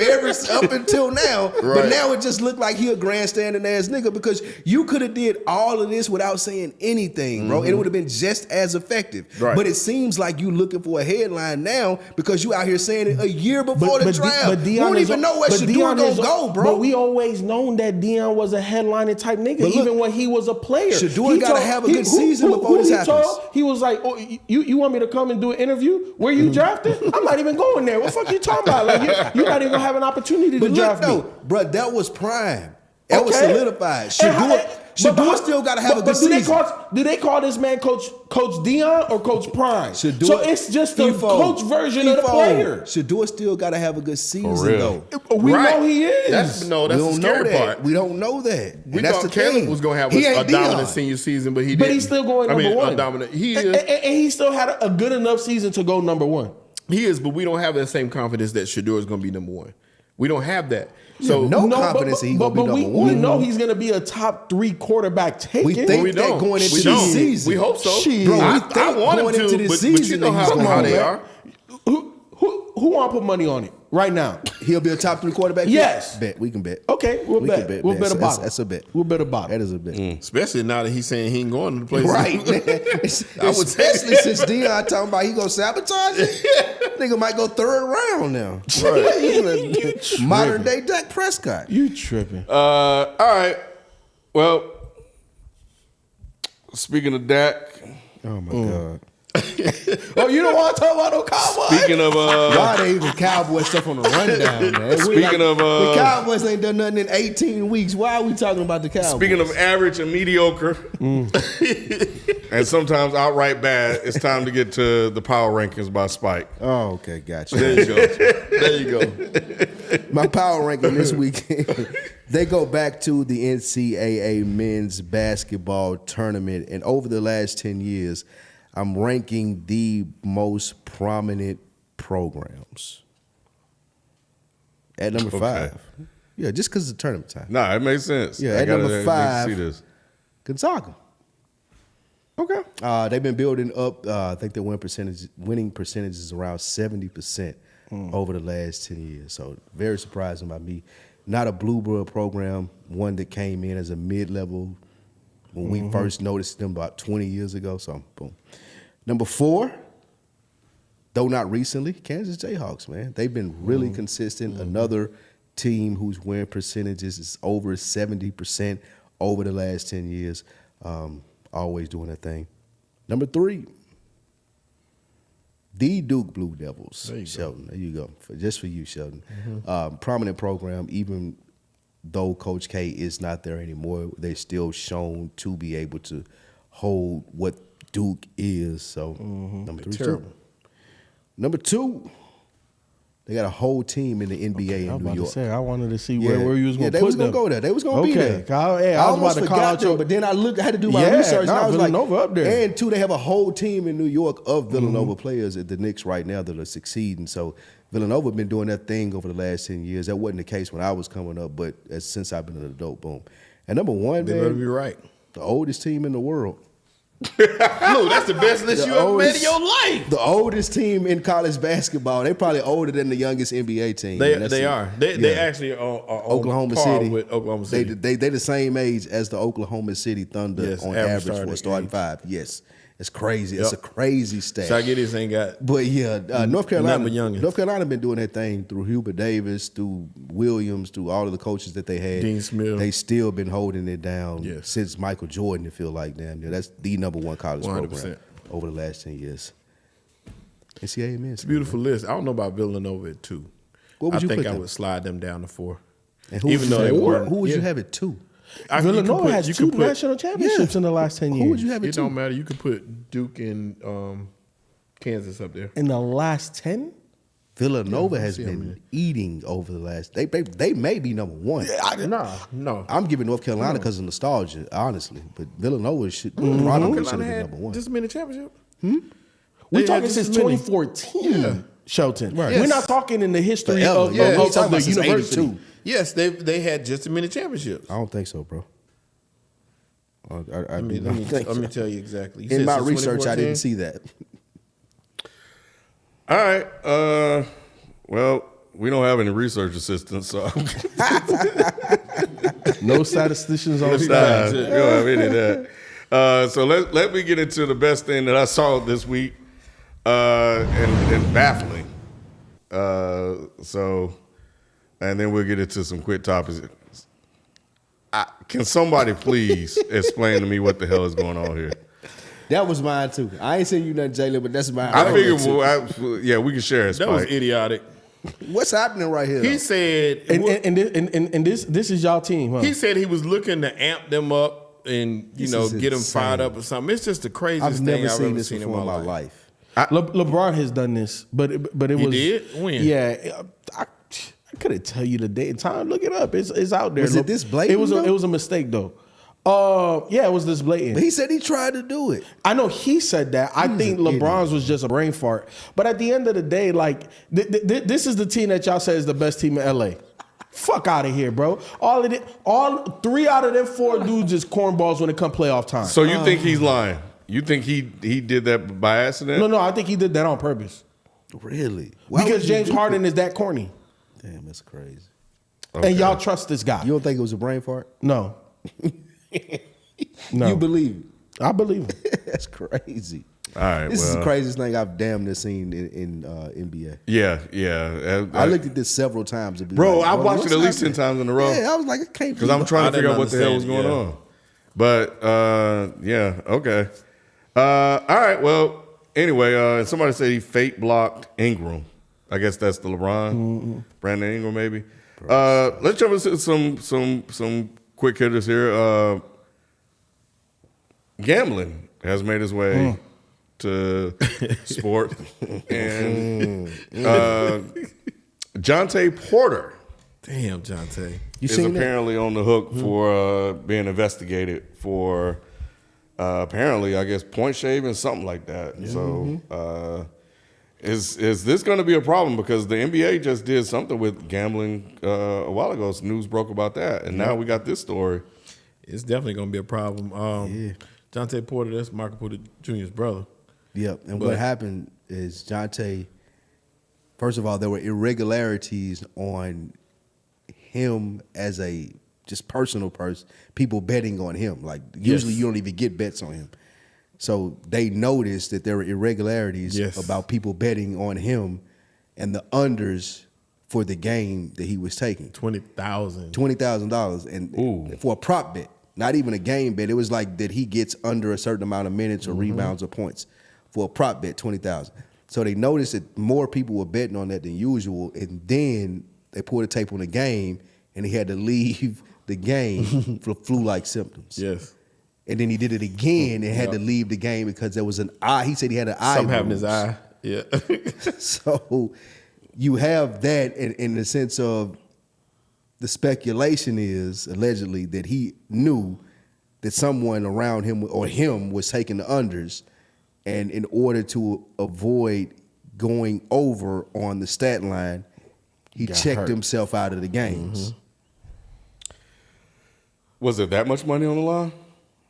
up until now, but Right. now it just looked like he a grandstanding ass nigga because you could have did all of this without saying anything, bro. And it would have been just as effective. Right. But it seems like you looking for a headline now because you out here saying it a year before the draft. You don't even know where Shedeur gonna go, bro. But we always known that Dion was a headlining type nigga, But look, even when he was a player. Shedeur He gotta told- have a he- good season before this he happens. He was like, oh, you want me to come and do an interview? Where you drafted? I'm not even going there. What the fuck you talking about? Like you're not even gonna have an opportunity to But look, draft me. though, bro, that was prime. That was Okay. solidified. And Shedeur still got to have a good season. Do they call this man Coach Dion or Coach Prime? Shedeur- So it's just the Efo. coach version of the Efo. player. Shedeur still got to have a good season, real. though. We Right. know he is. That's We the don't know scary that. part. We don't know that. We And that's thought the Caleb thing. was going to have He a ain't Dion. dominant senior season, but he didn't. But he's still going number one. Dominant. He And, is. and he still had a good enough season to go number one. He is, but we don't have that same confidence that Shedeur is going to be number one. We don't have that. So no confidence that he's gonna be number we one. know he's going to be a top 3 quarterback taken. We think we that don't. going into We the don't. season. We hope so. Shit. Bro, we I think want him going to, into this but season you know that he's how gonna they be. are. Who want to put money on it right now? He'll be a top 3 quarterback? Yes. Bet. We can bet. Okay, we'll We bet. can bet. We'll bet a That's- bottle. that's a bet. We'll bet a bottle. That is a bet. Especially now that he's saying he ain't going to the place. Right, man. I would Especially since Dion talking about he gonna sabotage it. Nigga might go 3rd round now. Right. Modern day Dak Prescott. You tripping. All right. Well, speaking of Dak, Oh my God. Oh, you don't want to talk about no Cowboys? speaking of Why they even Cowboy stuff on the rundown, man? Speaking of, the Cowboys ain't done nothing in 18 weeks. Why are we talking about the Cowboys? speaking of average and mediocre, and sometimes outright bad, it's time to get to the power rankings by Spike. Oh, okay, gotcha. There you go. There you go. My power ranking this weekend, they go back to the NCAA men's basketball tournament. And over the last 10 years, I'm ranking the most prominent programs. At number 5. Yeah, just because it's tournament time. Nah, it makes sense. Yeah, I at gotta number 5, see this. Gonzaga. Okay. They've been building up. I think their winning percentage is around 70% over the last 10 years. So very surprising by me. Not a Bluebird program, one that came in as a mid-level when we first noticed them about 20 years ago. So boom. Number 4, though not recently, Kansas Jayhawks, man. They've been really consistent. Another team whose win percentages is over 70% over the last 10 years. Always doing their thing. Number 3, the Duke Blue Devils, Sheldon. There you go. Just for you, Sheldon. Prominent program, even though Coach K is not there anymore, they're still shown to be able to hold what Duke is. So number 3 is terrible. Number 2, they got a whole team in the NBA in New York. I wanted to see where you was going to put them. they was gonna go there. They was gonna be there. I was about to call out but then I had to do my Yeah, research. And nah, I was Villanova like, up there. And 2, they have a whole team in New York of Villanova players at the Knicks right now that are succeeding. So Villanova been doing that thing over the last 10 years. That wasn't the case when I was coming up, but since I've been an adult, boom. And number 1, They man, better be right. The oldest team in the world. Look, that's the best list you ever made in your life. The oldest team in college basketball. They probably older than the youngest NBA team. They are. They actually are Oklahoma on par City. with Oklahoma City. They the same age as the Oklahoma City Thunder Yes, on average average for starting a starting age. five. Yes, it's crazy. Yep. It's a crazy stat. Shagidis ain't got. But yeah, North Carolina. Nothing but youngins. North Carolina been doing their thing through Hubert Davis, through Williams, through all of the coaches that they had. Dean Smith. They still been holding it down Yes. since Michael Jordan. It feel like damn near. That's the number one college 100%. program over the last 10 years. NCAA men. It's a beautiful list. I don't know about Villanova at 2. What would you I think put I them? would slide them down to 4. And who Even would though you they have- weren't. Who would you Yeah. have at 2? Villanova has 2 national championships in the last 10 years. Who would you have at It 2? don't matter. You could put Duke and Kansas up there. In the last 10? Villanova has see been how many. eating over the last. They may be number one. No. I'm giving North Carolina because of nostalgia, honestly. But Villanova should probably should have Carolina been had number one. just as many championships. We're They had talking just since as many. 2014, Shelton. Right. We're Yes. not talking in the history Forever. of, Yeah, of- he's of talking the about since university. 82. Yes, they had just as many championships. I don't think so, bro. I Let me, do let not me, think let so. me tell you exactly. You In said my since research, I 2014? didn't see that. All right. Well, we don't have any research assistants, so No statisticians on we staff. don't have any of that. So let me get into the best thing that I saw this week, and baffling. And then we'll get into some quick topics. Can somebody please explain to me what the hell is going on here? That was mine too. I ain't saying you nothing, Jalen, but that's mine. I figured, we can share it. That was Spike. idiotic. What's happening right here? He though? said And this is y'all team, huh? he said he was looking to amp them up and This get is them fired insane. up or something. It's just the craziest I've thing never I've seen ever this seen in before my in my life. life. LeBron has done this, but it He was did? When? Yeah, I couldn't tell you the date and time. Look it up. It's out there. Was it this blatant, It was though? it was a mistake though. Yeah, it was this blatant. But he said he tried to do it. I know he said that. I think LeBron's was just a brain fart. But at the end of the day, like this is the team that y'all say is the best team in LA. Fuck out of here, bro. All 3 out of them 4 dudes is cornballs when it come playoff time. So you think he's lying? You think he did that by accident? No, I think he did that on purpose. Really? Why Because would you James do Harden that? is that corny. Damn, that's crazy. And y'all trust this guy. You don't think it was a brain fart? No. No. You believe it? I believe it. That's crazy. All right. This is the well, craziest thing I've damn near seen in NBA. Yeah. I looked at this several times. And be Bro, like, I watched what's it at least 10 happening? times in a row. Yeah, I was like, I can't Because I'm believe trying I to figure didn't out what the hell was understand going it, on. But yeah, okay. All right. Well, anyway, somebody said he fake blocked Ingram. I guess that's the LeBron, Brandon Ingram, maybe. Let's jump into some quick hitters here. Gambling has made its way to sport, and Jonte Porter Damn, Jonte. You is seen that? apparently on the hook for being investigated for apparently, I guess, point shaving, something like that. So, is this going to be a problem? Because the NBA just did something with gambling a while ago. So news broke about that, and now we got this story. It's definitely going to be a problem. Jonte Porter, that's Michael Porter Jr.'s brother. Yep. And But- what happened is Jonte, first of all, there were irregularities on him as a just personal person, people betting on him. Like usually you don't even get bets on him. So they noticed that there were irregularities Yes. about people betting on him and the unders for the game that he was taking. $20,000. $20,000 and for a prop bet, not even a game bet. It was like that he gets under a certain amount of minutes or rebounds or points for a prop bet, $20,000. So they noticed that more people were betting on that than usual, and then they pulled the tape on the game, and he had to leave the game for flu-like symptoms. Yes. And then he did it again and had to leave the game because there was an eye. He said he had an eye. Something happened in his bruise. eye. Yeah. So you have that in the sense of the speculation is allegedly that he knew that someone around him or him was taking the unders, and in order to avoid going over on the stat line, he checked hurt. himself out of the games. Was it that much money on the line?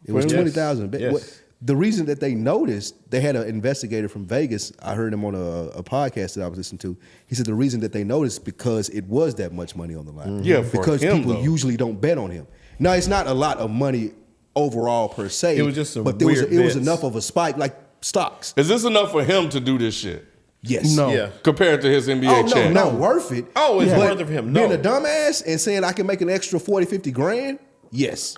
It was Yes. 20,000. Yes. The reason that they noticed, they had an investigator from Vegas. I heard him on a podcast that I was listening to. He said the reason that they noticed because it was that much money on the line. Yeah, for because him, people though. usually don't bet on him. Now it's not a lot of money overall per se. It was just some but there was weird it was bets. enough of a spike like stocks. Is this enough for him to do this shit Yes. No. Yeah. compared to his NBA Oh, no, check? not worth it. Oh, it's But worth it for him. No. Being a dumbass and saying I can make an extra 40, 50 grand, yes.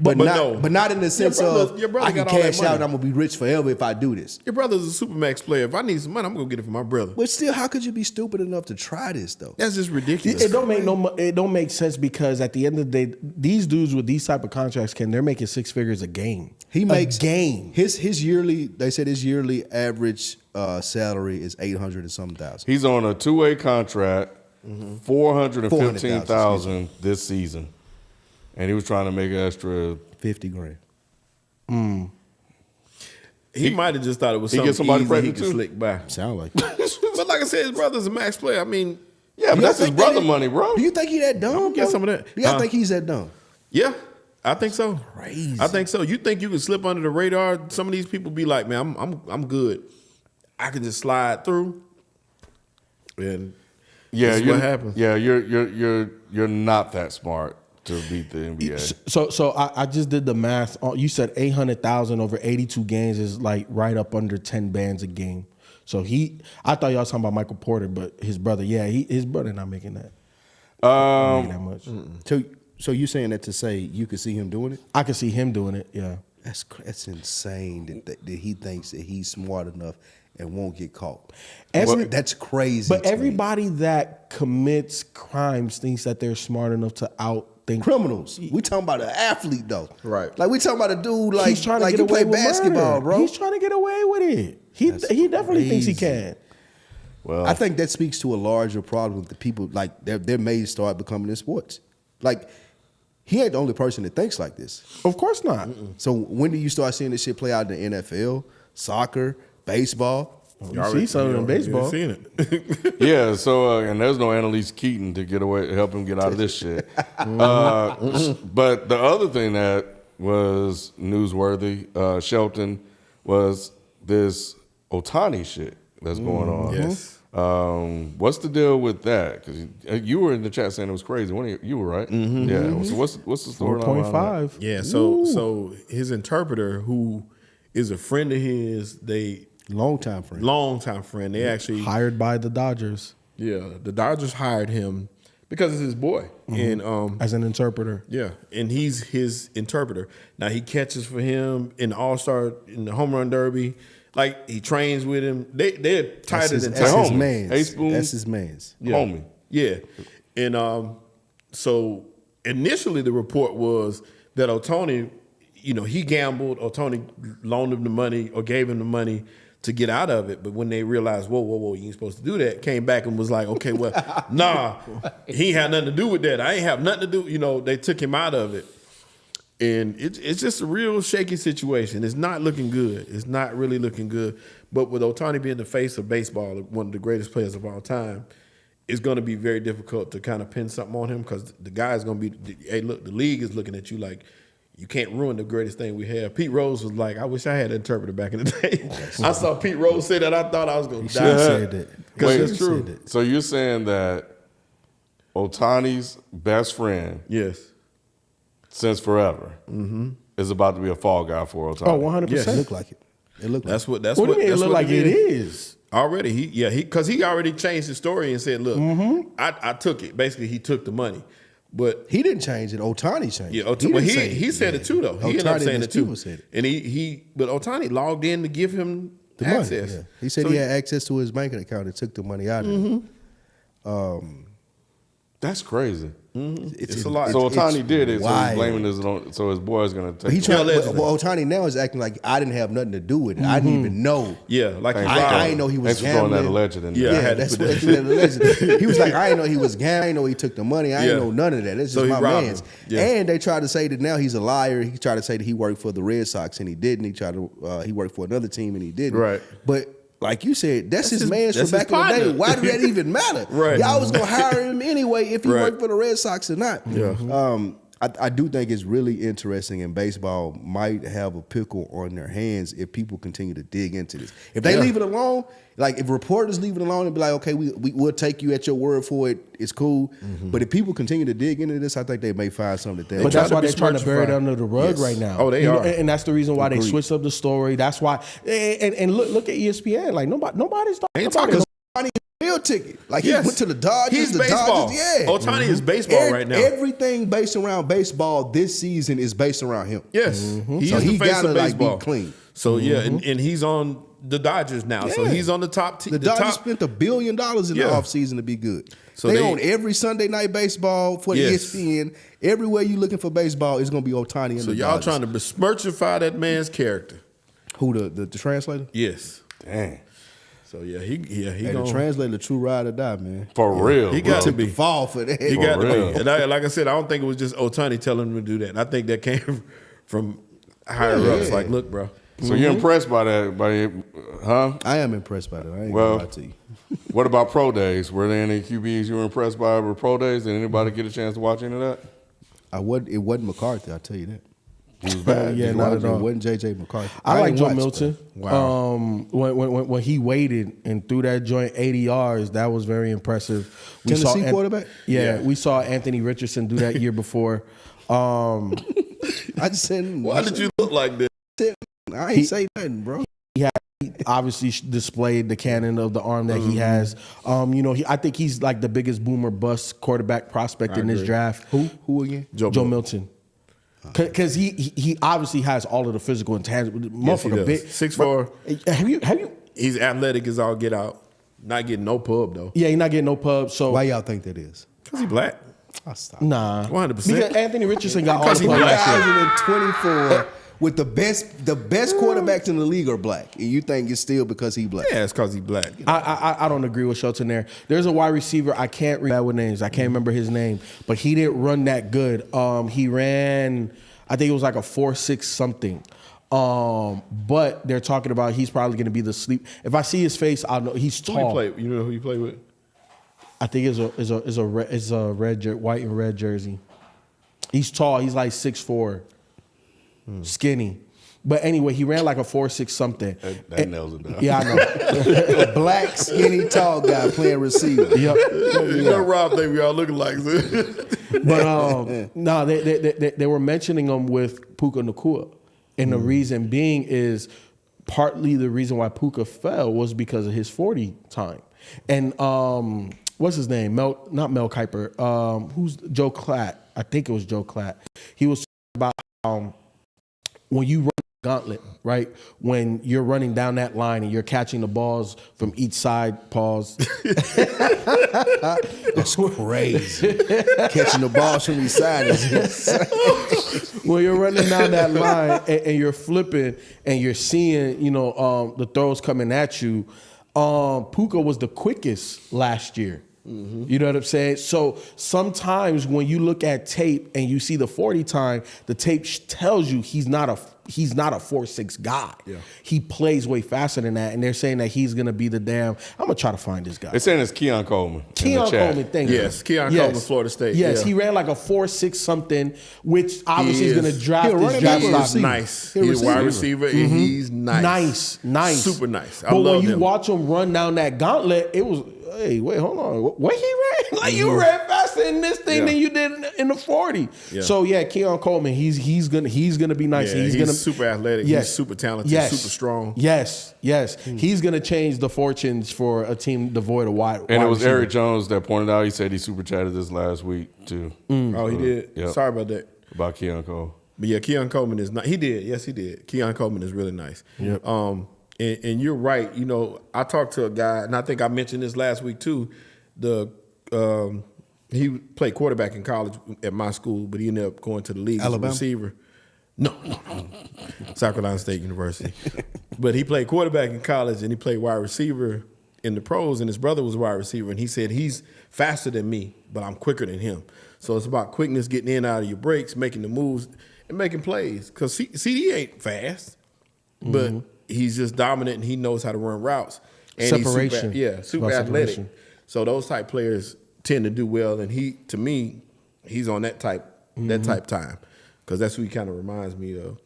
But no. But not in the sense brother- of your brother I can got all that cash out money. and I'm gonna be rich forever if I do this. Your brother's a Supermax player. If I need some money, I'm gonna get it from my brother. But still, how could you be stupid enough to try this though? That's just ridiculous. It don't make sense because at the end of the day, these dudes with these type of contracts they're making 6 figures a game. He makes a game. His yearly. They said his yearly average salary is 800 and something thousand. He's on a 2-way contract, Mm-hmm. 415,000 this season, and he was trying to make an extra. 50 grand. He might have just thought it was He something get somebody easy he pregnant could too? slick by. Sound like. But like I said, his brother's a max player. I mean, Yeah, but You that's don't his think that brother he- money, bro. Do you think he that dumb? I'm gonna get bro? some of that. Do y'all Huh? think he's that dumb? yeah, I think so. Crazy. I think so. You think you can slip under the radar? Some of these people be like, man, I'm good. I can just slide through. And Yeah, this is you're, what happens. Yeah, you're not that smart to beat the NBA. So I just did the math. You said 800,000 over 82 games is like right up under 10 bands a game. So I thought y'all was talking about Michael Porter, but his brother, his brother not making that. Not making that much. So you saying that to say you could see him doing it? I could see him doing it. Yeah. That's insane that he thinks that he's smart enough and won't get caught. Every- That's crazy. But to me. everybody that commits crimes thinks that they're smart enough to outthink criminals. We talking about an athlete though, Right. Like we talking about a dude like He's trying to like get you away play with basketball, murder. bro. He's trying to get away with it. He definitely thinks he crazy. can. Well, I think that speaks to a larger problem with the people like they're made to start becoming in sports. Like he ain't the only person that thinks like this. Of course not. So when do you start seeing this shit play out in the NFL, soccer, baseball? You see something in baseball. Seen it. yeah. So and there's no Annalise Keaton to get away, help him get out of this shit. But the other thing that was newsworthy, Shelton, was this Otani shit that's going on. Yes. What's the deal with that? Because you were in the chat saying it was crazy. You were right. Yeah. So what's the story? 4.5. Yeah, so his interpreter, who is a friend of his, Longtime friend. longtime friend, they actually Hired by the Dodgers the Dodgers hired him because it's his boy. And as an interpreter. yeah, and he's his interpreter. Now he catches for him in the All-Star, in the home run derby. Like he trains with him. They're tighter than That's his homie. man's. A-Spoon. That's his man's. Homie. Yeah. And so initially the report was that Otani, he gambled. Otani loaned him the money or gave him the money to get out of it. But when they realized, whoa, you ain't supposed to do that, came back and was like, okay, well, nah, he had nothing to do with that. I ain't have nothing to do. They took him out of it. And it's just a real shaky situation. It's not looking good. It's not really looking good. But with Otani being the face of baseball, one of the greatest players of all time, it's going to be very difficult to kind of pin something on him because the guy is going to be, hey, look, the league is looking at you like, you can't ruin the greatest thing we have. Pete Rose was like, I wish I had an interpreter back in the day. I saw Pete Rose say that. I thought I was going to Should have die. said that. Wait, Should've it's said that. So you're saying that Otani's best friend Yes. since forever is about to be a fall guy for Otani? Oh, 100%. Yes. It looked like it. It looked like That's what. That's What do what. you mean it That's look what like it is? Already, because he already changed his story and said, "Look, I took it." Basically, he took the money, but He didn't change it. Otani changed yeah, it. well, didn't say he said it too though. He ended Ohtani up saying and it his too, people said it. and but Otani logged in to give him The money, access. yeah. He said So he had access to his banking account and took the money out of it. That's crazy. It's a lot. So It's Otani did it. So he's wild. blaming his own. So his boy's gonna take. But he it. tried. allegedly. Well, Otani now is acting like I didn't have nothing to do with it. I didn't even know. Yeah, like Thanks he's for robbed. I didn't know he was Thanks for throwing that gambling. alleged in Yeah, I there. had to That's put what that- that's what he was like. I didn't know he was gambling. I didn't know he took the money. I didn't Yeah. know none of that. That's So just he my robbed man's. him. Yeah. And they tried to say that now he's a liar. He tried to say that he worked for the Red Sox and he didn't. He tried to he worked for another team and he didn't. Right. But like you said, that's his his- man's that's from his back in the day. partner. Why did that even matter? Right. Y'all was gonna hire him anyway if he Right. worked for the Red Sox or not. Yeah. I do think it's really interesting, and baseball might have a pickle on their hands if people continue to dig into this. If they leave it alone, like if reporters leave it alone and be like, okay, we'll take you at your word for it, it's cool. But if people continue to dig into this, I think they may find something that But that's why they're trying to bury it under the rug right now. Oh, they are. And that's the reason why they switched up the story. That's why. And look at ESPN. Like nobody's talking about it. Ohtani real ticket. Like he went to the Dodgers. He's the baseball. Dodgers, yeah. Ohtani is baseball right now. Everything based around baseball this season is based around him. Yes. He So is the he face gotta of baseball. be clean. So yeah, and he's on the Dodgers now. So he's on the top team. The Dodgers spent $1 billion in the offseason to be good. So they they own every Sunday night baseball for ESPN. Everywhere you looking for baseball is going to be Ohtani and So the y'all Dodgers. trying to besmirchify that man's character. Who, the translator? Yes. Dang. So he hey, gonna the translator, the true ride or die, man. For real. He got bro. to be. Fall for that. He got to real. be. And like I said, I don't think it was just Ohtani telling him to do that. I think that came from higher ups. Like, look, bro. So you're impressed by that, huh? I am impressed by that. I ain't Well, gonna lie to you. What about pro days? Were there any QBs you were impressed by with pro days? Did anybody get a chance to watch any of that? It wasn't McCarthy, I'll tell you that. He was bad. Yeah, not at all. It wasn't J.J. McCarthy. I like ain't Joe watched, Milton. but- Wow. When he waited and threw that joint 80 yards, that was very impressive. Tennessee quarterback? Yeah, we saw Anthony Richardson do that year before. I just said, Why did you look like this? I ain't say nothing, bro. He obviously displayed the cannon of the arm that he has. I think he's like the biggest boomer bust quarterback prospect in this draft. Who again? Joe Milton. Because he obviously has all of the physical intangible. Yes, he Motherfucker, does. big 6'4". Have you? He's athletic as all get out. Not getting no pub though. Yeah, he's not getting no pub. So Why y'all think that is? Because he black. I'll stop. nah, 100%. Because Anthony Richardson got all Because the he pub black. last year. 2024 with the best quarterbacks in the league are black, and you think it's still because he black? Yeah, it's because he black. I don't agree with Shelton there. There's a wide receiver, I can't read with names. I can't remember his name, but he didn't run that good. He ran, I think it was like a 4.6 something. But they're talking about he's probably going to be the sleep. If I see his face, I'll know he's tall. You know who you play with? I think it's a white and red jersey. He's tall. He's like 6'4", skinny. But anyway, he ran like a 4.6 something. That nails it down. Yeah, I know. A black, skinny, tall guy playing receiver. Yep. You know Rob think we all looking like this. But no, they were mentioning him with Puka Nacua, and the reason being is partly the reason why Puka fell was because of his 40 time. And what's his name? Not Mel Kiper. Who's Joe Klatt? I think it was Joe Klatt. He was talking about when you run the gauntlet, right? When you're running down that line and you're catching the balls from each side, pause. That's crazy. Catching the balls from each side is insane. When you're running down that line and you're flipping and you're seeing, the throws coming at you, Puka was the quickest last year. You know what I'm saying? So sometimes when you look at tape and you see the 40 time, the tape tells you he's not a 4.6 guy. Yeah. He plays way faster than that, and they're saying that he's gonna be the damn. I'm gonna try to find this guy. They're saying it's Keon Coleman. Keon Coleman, thank you. Yes, Keon Coleman, Florida State. Yes, yeah. he ran like a 4.6 something, which obviously is going to draft He'll run his it back draft with stock. receiver. Nice. He's a He's a wide receiver. receiver, and he's nice. Nice. Super nice. I But love when you him. watch him run down that gauntlet, it was, hey, wait, hold on. What he ran? Like you ran faster in this thing than you did in the 40. Yeah. So yeah, Keon Coleman, he's gonna be nice. Yeah, he's he's gonna super athletic. Yes. He's super talented. Yes. Super strong. Yes. He's gonna change the fortunes for a team devoid of wide. And wide it was receiver. Eric Jones that pointed out. He said he super chatted this last week too. Oh, he did? Yep. Sorry about that. About Keon Cole. But yeah, Keon Coleman is not. He did. Yes, he did. Keon Coleman is really nice. Yep. And you're right. I talked to a guy, and I think I mentioned this last week too. He played quarterback in college at my school, but he ended up going to the league Alabama? as a receiver. No. South Carolina State University. But he played quarterback in college, and he played wide receiver in the pros, and his brother was a wide receiver, and he said he's faster than me, but I'm quicker than him. So it's about quickness, getting in and out of your breaks, making the moves, and making plays. Because CD ain't fast, but he's just dominant, and he knows how to run routes. And Separation. He's super About athletic. separation. So those type players tend to do well, and to me, he's on that type that type time, because that's who he kind of reminds me of.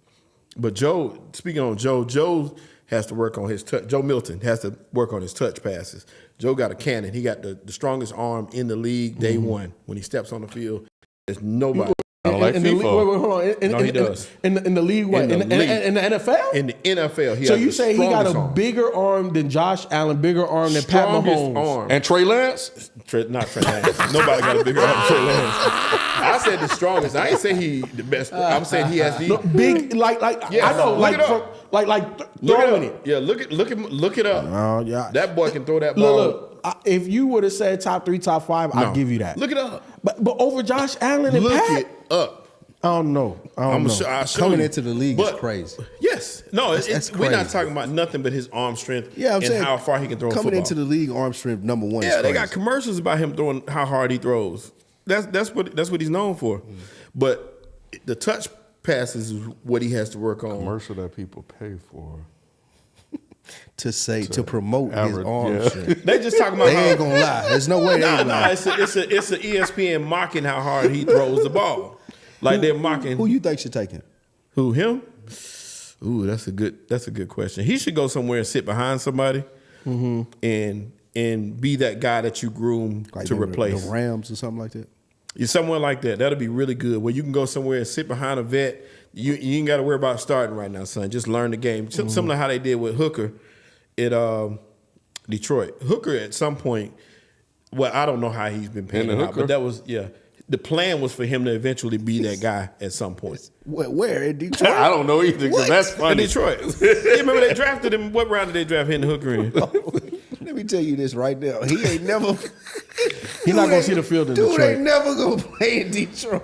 But Joe, speaking on Joe has to work on his touch. Joe Milton has to work on his touch passes. Joe got a cannon. He got the strongest arm in the league day one. When he steps on the field, there's nobody. I don't like in the FIFA. league, wait, hold on. No, he does. In the league, what? In the NFL? In the NFL, he So has you the say he got a strongest arm. bigger arm than Josh Allen, bigger arm than Pat Strongest Mahomes. arm. And Trey Lance? Not Trey Lance. Nobody got a bigger arm than Trey Lance. I said the strongest. I ain't say he the best. I'm saying he has the No, big, like Yeah, I know, look like it up. throwing it. Yeah, look it up. Oh, yeah. That boy can throw that ball. Look, if you would have said top 3, top 5, I'd give you that. Look it up. But over Josh Allen and Look Pat, it up. I don't know. I'll show Coming you. into the league is crazy. Yes. No, That's we're not crazy. talking about nothing but his arm strength Yeah, I'm and saying how far he can throw a coming football. into the league, arm strength number one. Yeah, is they crazy. got commercials about him throwing how hard he throws. That's what he's known for. But the touch passes is what he has to work on. Commercial that people pay for. to promote his arm strength. They just talking about They how ain't gonna lie. There's no way they ain't nah, lying. it's a ESPN mocking how hard he throws the ball. Like they're mocking Who you think should take him? who him? Ooh, that's a good question. He should go somewhere and sit behind somebody and be that guy that you groom Like to the replace. the Rams or something like that. You're somewhere like that. That'll be really good. Where you can go somewhere and sit behind a vet. You ain't got to worry about starting right now, son. Just learn the game. Similar to how they did with Hooker at Detroit. Hooker at some point, well, I don't know how he's been paying And the out, Hooker? but that was the plan was for him to eventually be that guy at some point. Where in Detroit? I don't know either because that's In funny. Detroit. You remember they drafted him? What round did they draft him and Hooker in? Let me tell you this right now. He ain't never. He's not gonna see the field in Dude Detroit. ain't never gonna play in Detroit.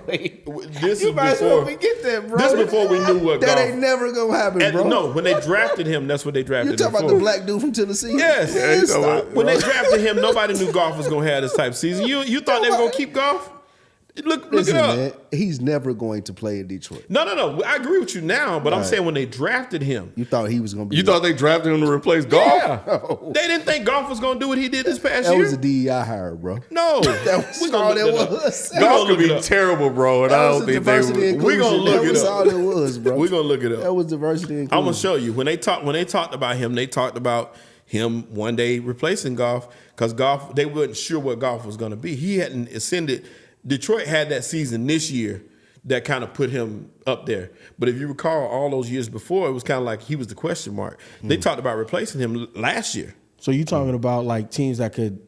This You is might as well before. forget that, bro. This before we knew what that golf. ain't never gonna happen, bro. No, when they drafted him, that's what they You drafted talking him about for. the black dude from Tennessee? Yes. Yeah, you know Stop, what? When bro. they drafted him, nobody knew golf was gonna have this type of season. You thought they were gonna keep golf? Look Listen, it up. man, he's never going to play in Detroit. No. I agree with you now, but I'm Right. saying when they drafted him, You thought he was gonna be? You thought they drafted him to replace golf? yeah, they didn't think golf was gonna do what he did this past that year. was a DEI hire, bro. No, That was We're gonna all look that up. was. We gonna Golf could look it be up. terrible, bro, and I That was don't the think they diversity would. inclusion. We gonna look that it was up. all it was, bro. We're gonna look it up. That was diversity inclusion. I'm gonna show you when they talked about him. They talked about him one day replacing golf because golf. They weren't sure what golf was gonna be. He hadn't ascended. Detroit had that season this year that kind of put him up there. But if you recall, all those years before, it was kind of like he was the question mark. They talked about replacing him last year. So you talking about like teams that could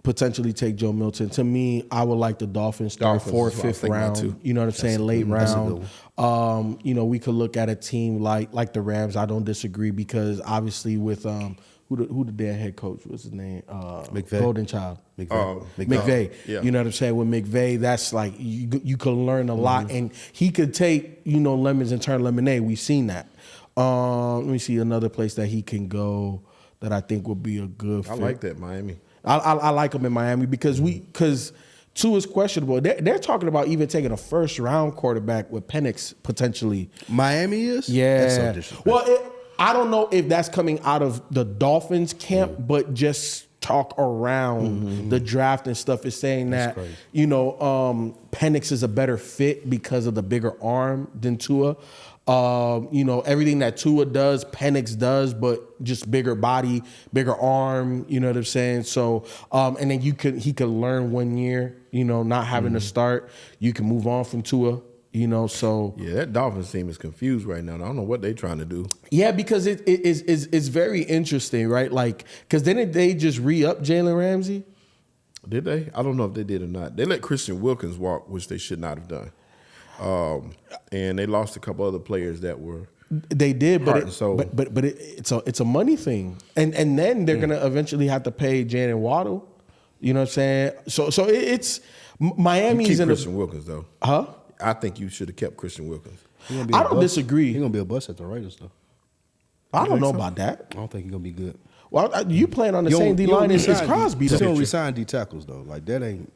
potentially take Joe Milton? To me, I would like the Dolphins start Dolphins fourth, is what I was fifth thinking about, round. too. You know what I'm saying? Late that's a round. good We could look at a team like the Rams. I don't disagree because obviously with who the their head coach? What's his name? McVay. Golden Child. McVay. You know what I'm saying? With McVay, that's like you could learn a lot, Mm-hmm. and he could take lemons and turn lemonade. We've seen that. Let me see another place that he can go that I think would be a good fit. I like that, Miami. I like him in Miami because Tua is questionable. They're talking about even taking a first round quarterback with Penix potentially. Miami is? That's so Yeah. disrespectful. Well, I don't know if that's coming out of the Dolphins camp, but just talk around the draft and stuff is saying that Penix is a better fit because of the bigger arm than Tua. Everything that Tua does, Penix does, but just bigger body, bigger arm. You know what I'm saying? So, and then he could learn 1 year. Not having to start, you can move on from Tua. So Yeah, that Dolphins team is confused right now. I don't know what they're trying to do. yeah, because it's very interesting, right? Like, because didn't they just re-up Jalen Ramsey? Did they? I don't know if they did or not. They let Christian Wilkins walk, which they should not have done. And they lost a couple other players that were. They did, Heart and soul. but it's a money thing, and then they're gonna eventually have to pay Jalen Waddle. You know what I'm saying? So it's Miami's Keep in Christian Wilkins though. Huh? I think you should have kept Christian Wilkins. I don't disagree. He's gonna be a bust at the Raiders though. I don't know about that. I don't think he's gonna be good. Well, you playing on the same D line as Crosby. He's though. gonna resign D tackles though. Like that ain't.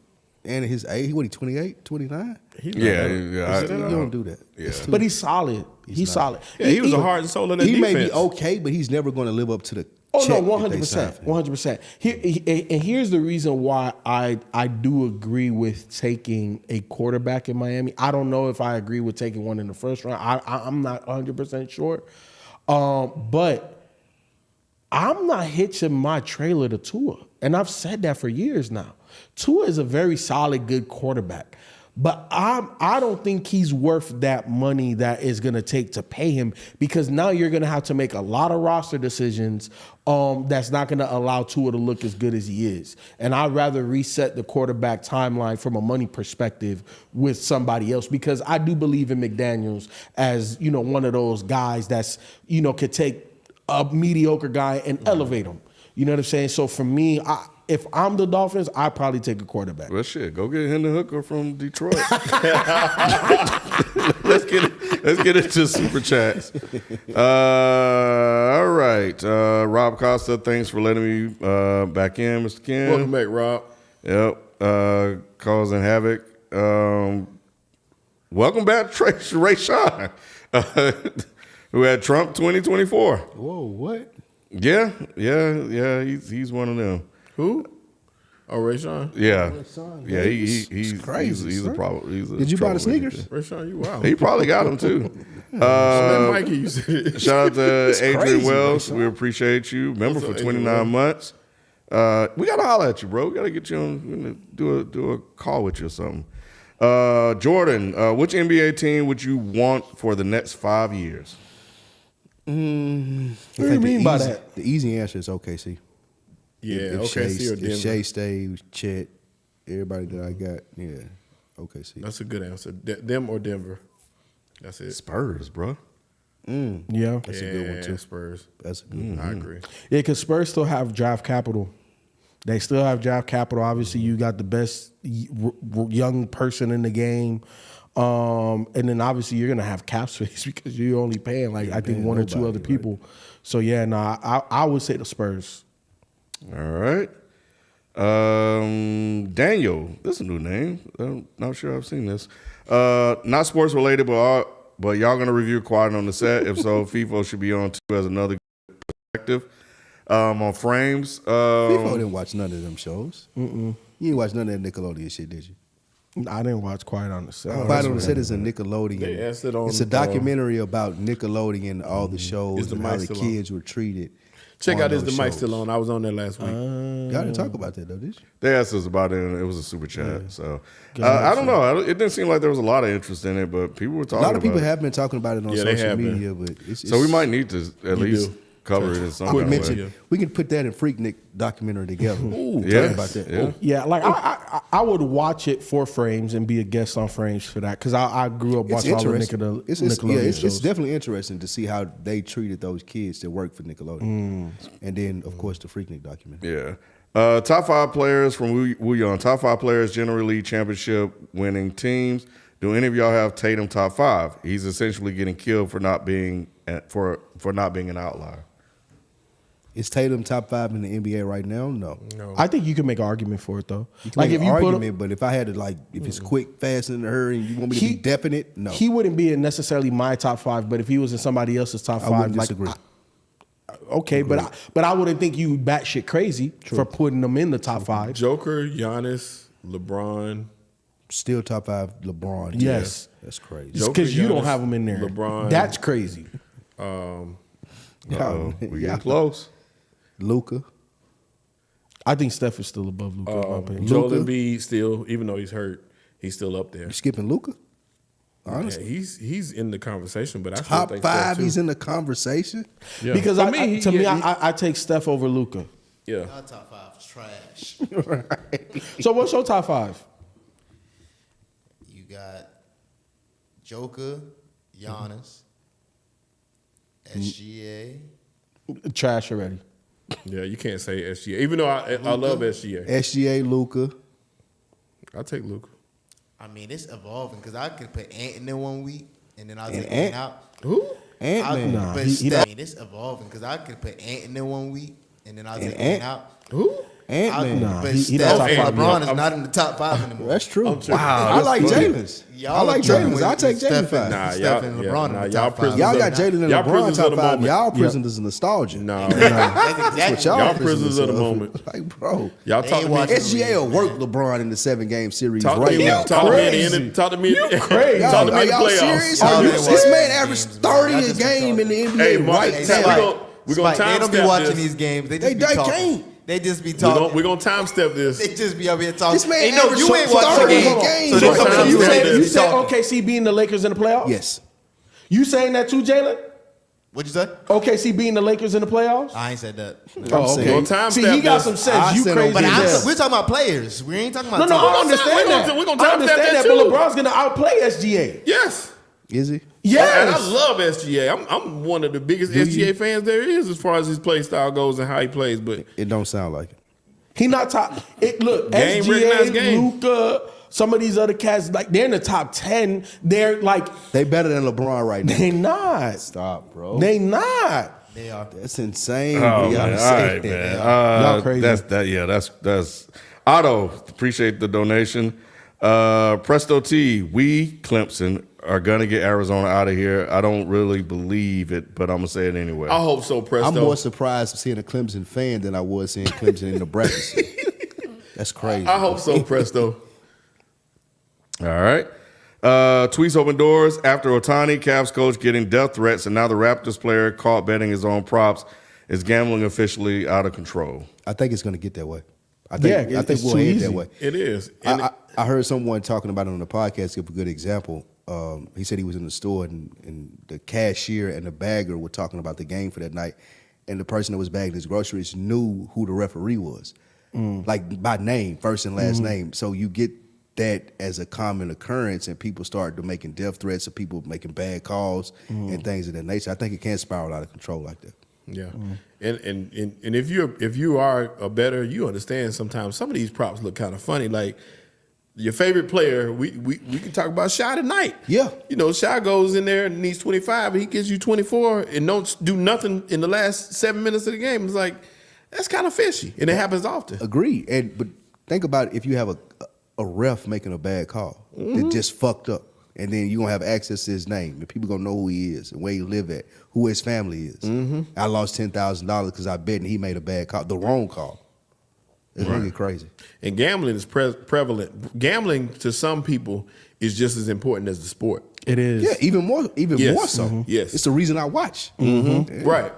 And his age, he 28, 29? Yeah. You don't do that. Yeah. It's too- But he's solid. He's solid. Yeah, he was the heart and soul of that he defense. may be okay, but he's never going to live up to the Oh check no, if they sign 100%, for him. 100%. And here's the reason why I do agree with taking a quarterback in Miami. I don't know if I agree with taking one in the first round. I'm not 100% sure, but I'm not hitching my trailer to Tua, and I've said that for years now. Tua is a very solid, good quarterback. But I don't think he's worth that money that is going to take to pay him, because now you're going to have to make a lot of roster decisions that's not going to allow Tua to look as good as he is. And I'd rather reset the quarterback timeline from a money perspective with somebody else, because I do believe in McDaniels as, one of those guys that's, could take a mediocre guy and elevate him. You know what I'm saying? So for me, if I'm the Dolphins, I'd probably take a quarterback. Well, shit, go get Hendon Hooker from Detroit. Let's get into super chats. All right, Rob Costa, thanks for letting me back in, Mr. Ken. Welcome back, Rob. Yep, causing havoc. Welcome back, Ray Sean, who had Trump 2024. Whoa, what? Yeah. He's one of them. Who? Oh, Rayshawn? Yeah, Rayshawn, yeah. He's crazy, He's a son. problem. Did you buy the sneakers? Rayshawn, you wow. He probably got them too. Mikey, you said it. Shout out to Adrian crazy, Wells. Rayshawn. We appreciate you. Member What's for up, Adrian 29 months. We gotta holler at you, bro. We gotta get you on. We're gonna do a call with you or something. Jordan, which NBA team would you want for the next 5 years? What do you mean by that? The easy answer is OKC. Yeah, If OKC Shea, or if Denver. Shea stays, Chet, everybody that I got, yeah, OKC. That's a good answer. Them or Denver. That's it. Spurs, bro. Yeah. That's a good one too. Spurs. That's a good one. I agree. Yeah, because Spurs still have draft capital. They still have draft capital. Obviously, you got the best young person in the game. And then obviously you're gonna have cap space because you're only paying I think one or two other people. So yeah, I would say the Spurs. All right. Daniel, this is a new name. I'm not sure I've seen this. Not sports related, but y'all gonna review Quiet on the Set? If so, FIFO should be on too as another perspective on frames. FIFO didn't watch none of them shows. You didn't watch none of that Nickelodeon shit, did you? I didn't watch Quiet on the Set. Quiet on the Set is a Nickelodeon. They asked it on, it's a documentary about Nickelodeon, all the shows, Is the and how mic the still kids were treated. Check on out, is the those mic shows. still on? I was on there last week. Y'all didn't talk about that though, did you? They asked us about it, and it was a super chat. So I don't know. It didn't seem like there was a lot of interest in it, but people were A talking. lot of people about have been talking about it on Yeah, they social have been. media, but it's So we might need to at least do. cover it in some I would kind of mention way. we can put that in Freaknik documentary together. Ooh, Yeah, talk about that. yeah. Yeah, I would watch it for Frames and be a guest on Frames for that because I grew up It's watching all the interesting. Nickelodeon It's shows. definitely interesting to see how they treated those kids that work for Nickelodeon, and then of course the Freaknik documentary. Yeah. Top 5 players from Wooyon. Top 5 players generally championship winning teams. Do any of y'all have Tatum top 5? He's essentially getting killed for not being for not being an outlier. Is Tatum top 5 in the NBA right now? No. I think you can make an argument for it though. You can make if an you put argument, but if I had to if it's quick, fast, and in a hurry, and you want me to be definite, no. he wouldn't be in necessarily my top 5. But if he was in somebody else's top I 5, wouldn't disagree. Okay, but I wouldn't think you batshit crazy for putting them in the top 5. Joker, Giannis, LeBron. Still top 5, LeBron. Yes. Yeah, that's crazy. Joker, Because you don't Giannis, have them in there. LeBron. That's crazy. We getting close. Luka. I think Steph is still above Luka. in my opinion. Joel Luka? Embiid still, even though he's hurt, he's still up there. You skipping Luka? Yeah, Honestly, he's in the conversation, but I still top think 5. Steph, too. He's in the conversation. Yeah. Because For me, I take Steph over Luka. yeah. Our top 5 is trash. So what's your top 5? You got Joker, Giannis, SGA. Trash already. Yeah, you can't say SGA. Even though I love SGA. SGA, Luka. I'll take Luka. I mean, it's evolving because I could put Ant in there 1 week and then I'll take Ant? Ant out. Who? Ant-Man. But he Steph, I mean, it's evolving because I could put Ant in there 1 week and then I'll take Ant out. Who? Ant-Man. Nah, But he not Steph top and five. LeBron is not in the top 5 anymore. That's true. I'm tripping. I like Jalen's. Y'all I like are tripping Jalen's. with I'll take Steph Jalen and- 5. Nah, Steph y'all, and yeah, LeBron nah, in the y'all top 5. prisoners Y'all of- got Jalen and y'all LeBron prisoners top of the 5. moment. Y'all prisoners of nostalgia. No, That's That's exactly what Y'all prisoners of the of. moment. Like, bro. y'all They talk ain't to me. watching SGA will work LeBron in the 7-game series Talk right to me. now. Talk to me at the Crazy. end. Talk to me. crazy. Talk to me Are in the y'all playoffs. serious? Y'all Are you- ain't This watching man these averaged games, man. 30 Y'all a just be game in the talking. NBA Hey, Mark, right Hey, Spike, now. we gonna Spike, they don't be timestamp watching this. these games. They They just be talking. can't. They just be We're talking. gonna time step this. They just be up here talking. This man Hey, no, averaged you ain't 30 watching the game. games. So they So come to you you and said- they You be said talking. OKC beating the Lakers in the playoffs? Yes. You saying that too, Jalen? What'd you say? OKC beating the Lakers in the playoffs? I ain't said that. Oh, saying- okay. Gonna time See, stamp he got this. some sense. I You said crazy But as hell. we're talking about players. We ain't talking about No, I teams. understand we that. gonna- we gonna I time understand stamp that, that but too. LeBron's gonna outplay SGA. Yes. Is he? Yes. And I love SGA. I'm one of the biggest SGA fans there is as far as his play style goes and how he plays. But It don't sound like it. He not top. Look, Game recognized SGA, game. Luka, some of these other cats, like they're in the top 10. They're like, They better than LeBron right now. they not. Stop, bro. They not. They are. That's insane. Oh, for y'all man. to All say right, that. man. Y'all crazy. That's Otto. Appreciate the donation. Presto T. We Clemson are gonna get Arizona out of here. I don't really believe it, but I'm gonna say it anyway. I hope so, Presto. I'm more surprised seeing a Clemson fan than I was seeing Clemson in Nebraska. That's crazy. I hope so, Presto. All right. Tweets open doors after Otani, Cavs coach, getting death threats, and now the Raptors player caught betting his own props. Is gambling officially out of control? I think it's going to get that way. I think it's we'll too head easy. that way. It is. And I heard someone talking about it on the podcast. Give a good example. He said he was in the store and the cashier and the bagger were talking about the game for that night, and the person that was bagging his groceries knew who the referee was, like by name, first and last name. So you get that as a common occurrence, and people start to making death threats, or people making bad calls and things of that nature. I think it can spiral out of control like that. yeah, and if you are a bettor, you understand sometimes some of these props look kind of funny. Like your favorite player, we can talk about Shy tonight. Yeah. You know, Shy goes in there and needs 25, and he gives you 24 and don't do nothing in the last 7 minutes of the game. It's like, that's kind of fishy, and it happens often. Agreed. But think about it, if you have a ref making a bad call that just fucked up, and then you're going to have access to his name, and people going to know who he is and where he live at, who his family is. I lost $10,000 because I bet and he made a bad call, the wrong call. It's going to get crazy. And gambling is prevalent. Gambling to some people is just as important as the sport. It is. Yeah, even more Yes. so. Yes. It's the reason I watch. Right.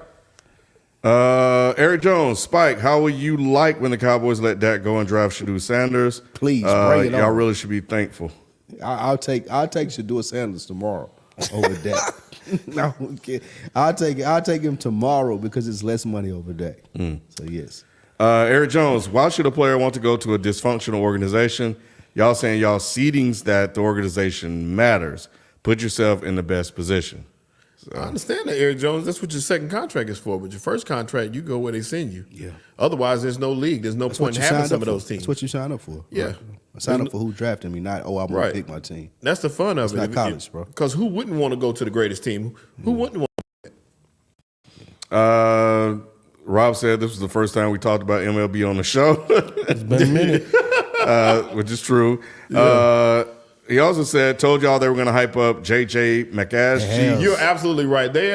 Eric Jones, Spike, how will you like when the Cowboys let Dak go and draft Shadou Sanders? Please, bring it y'all on. really should be thankful. I'll take Shadua Sanders tomorrow over Dak. No, I'm kidding. I'll take him tomorrow because it's less money over Dak. So yes. Eric Jones, why should a player want to go to a dysfunctional organization? Y'all saying y'all seedings that the organization matters. Put yourself in the best position. I understand that, Eric Jones. That's what your second contract is for. But your first contract, you go where they send you. Yeah. Otherwise, there's no league. There's no That's point what in you having signed some up of for. those teams. That's what you sign up for. Yeah. I signed up for who drafted me, not I'm going to pick my team. That's the fun of It's it. not college, bro. Because who wouldn't want to go to the greatest team? Who wouldn't want? Rob said this was the first time we talked about MLB on the show, It's been a minute. which is true. He also said, told y'all they were going to hype up JJ McAshy. You're absolutely right. They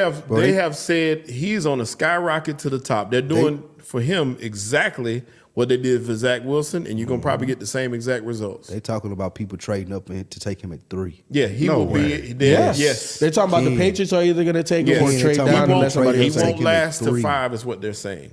have said he's on a skyrocket to the top. They're doing for him exactly what they did for Zach Wilson, and you're gonna probably get the same exact results. They talking about people trading up to take him at 3. Yeah, he No will way. be there. Yes. They're talking about the Patriots are either going to take him or Yes. trade He down and let somebody He else take take won't him at last to 3. 5 is what they're saying.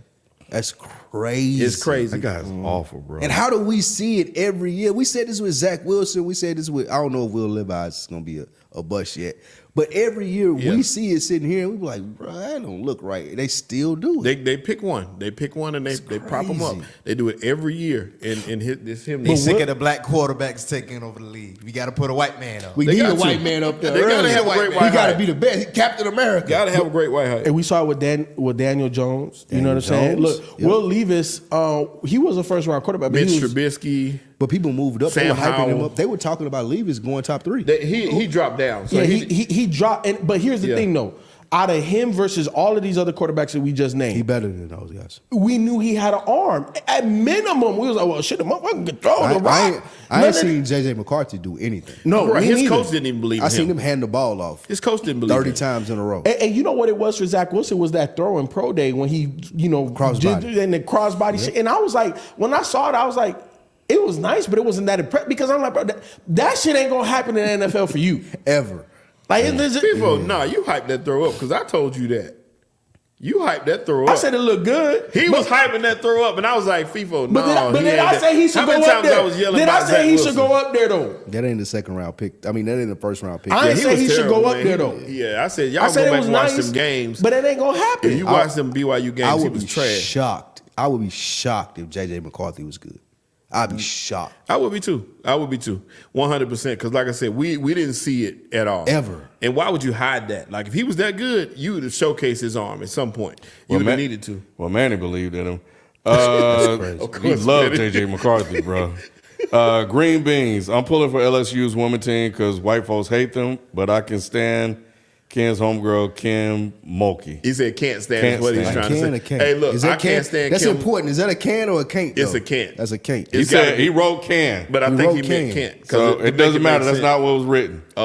That's crazy. It's crazy. That guy's awful, bro. And how do we see it every year? We said this with Zach Wilson. We said this with, I don't know if Will Levis is going to be a bust yet. But every year we see it sitting here and we be like, bro, that don't look right. They still do it. They pick one. They pick one and they prop him up. crazy. They do it every year. And it's him. They sick of the black quarterbacks taking over the league. We got to put a white man up. We They need a got white to. man up there. They gotta early. have a great He white got to height. be the best. Captain America. Gotta have a great white height. And we saw it with Daniel Jones. You know what I'm saying? Jones. Look, Yep. Will Levis, he was a first round quarterback. But Mitch he was, Trubisky. But people moved up. They Sam were hyping him Howell. up. They were talking about Levis going top 3. He dropped down. So yeah, he dropped. But here's the thing, though. out of him versus all of these other quarterbacks that we just named. He better than those guys. We knew he had an arm. At minimum, we was like, well, shit, the motherfucker can throw the rock. I ain't seen J.J. McCarthy do anything. No, Right, me his neither. coach didn't even believe in I him. seen him hand the ball off His coach didn't believe 30 him. times in a row. And you know what it was for Zach Wilson was that throw in pro day when he, Crossbody. and the crossbody shit. And I was like, when I saw it, I was like, it was nice, but it wasn't that impressive because I'm like, bro, that shit ain't gonna happen in the NFL for you. Ever. Like, FIFO, nah, you hyped that throw up because I told you that. You hyped that throw up. I said it looked good. He was hyping that throw up, and I was like, FIFO, no. But then I say he should go up there. Then I say he should go up there though. That ain't the second round pick. I mean, that ain't the first round pick. I ain't he say was he should terrible, go up man. there though. Yeah, I said, y'all I said go it back was and watch nice, some games. but it ain't gonna happen. If you watch them BYU games, I he would was be trash. shocked. I would be shocked if J.J. McCarthy was good. I'd be shocked. I would be too. 100%. Because like I said, we didn't see it at all. Ever. And why would you hide that? Like if he was that good, you would have showcased his arm at some point. You would have needed to. Well, Manny believed in him. Of He course, loved Manny. J.J. McCarthy, bro. Green beans. I'm pulling for LSU's women team because white folks hate them, but I can stand Ken's homegirl, Kim Mulkey. He said can't stand Can't is what he's stand. trying to Can say. or can't? Hey, look, Is that I can't stand That's Kim. important. Is that a can or a can't? It's though? a can't. That's a can't. He It's gotta said be. he wrote can. But I He think wrote he meant can. can't. So it doesn't matter. That's not what was written. I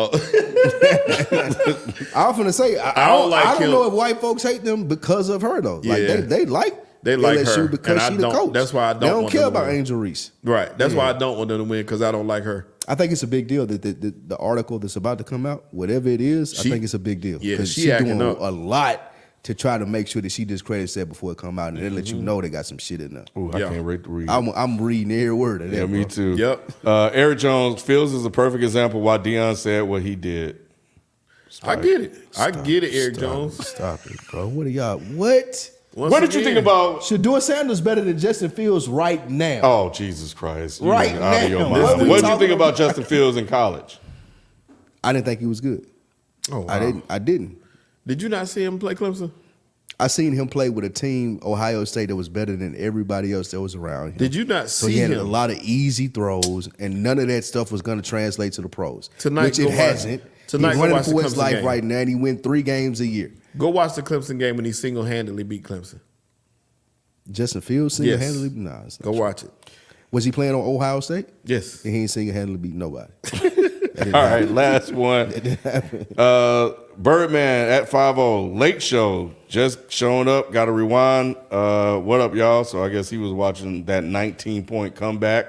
was finna say I don't don't, like I don't him. know if white folks hate them because of her though. Like Yeah. they like LSU her because and I she the don't. coach. That's why I They don't don't want care them to about win. Angel Reese. Right. That's why I don't want them to win because I don't like her. I think it's a big deal that the article that's about to come out, whatever it is, I think it's a big deal. Yeah, 'Cause she she acting doing up. a lot to try to make sure that she discredits that before it come out, and they let you know they got some shit in there. Ooh, I Yeah. can't wait to read. I'm reading every word of that. Yeah, me bro. too. Yep. Eric Jones, Fields is a perfect example why Dion said what he did. I get it. I get it, Eric Jones. Stop it, bro. What are y'all? What? Once What did you think again, about? Should Dion Sanders better than Justin Fields right now? Oh, Jesus Christ! You Right out of your now. mind. What we What did you talking think about about? Justin Fields in college? I didn't think he was good. Oh, wow. I didn't. Did you not see him play Clemson? I seen him play with a team, Ohio State, that was better than everybody else that was around him. Did you not So see he had him? a lot of easy throws, and none of that stuff was going to translate to the pros. Tonight, which go it watch- hasn't. tonight, He's go running watch the for his Clemson life game. right now, and he win 3 games a year. Go watch the Clemson game when he single-handedly beat Clemson. Justin Fields single-handedly? Nah, it's not Go true. watch it. Was he playing on Ohio State? Yes. And he ain't single-handedly beat nobody. All right, last one. Birdman at 5-0, late show, just showing up. Got to rewind. What up, y'all? So I guess he was watching that 19-point comeback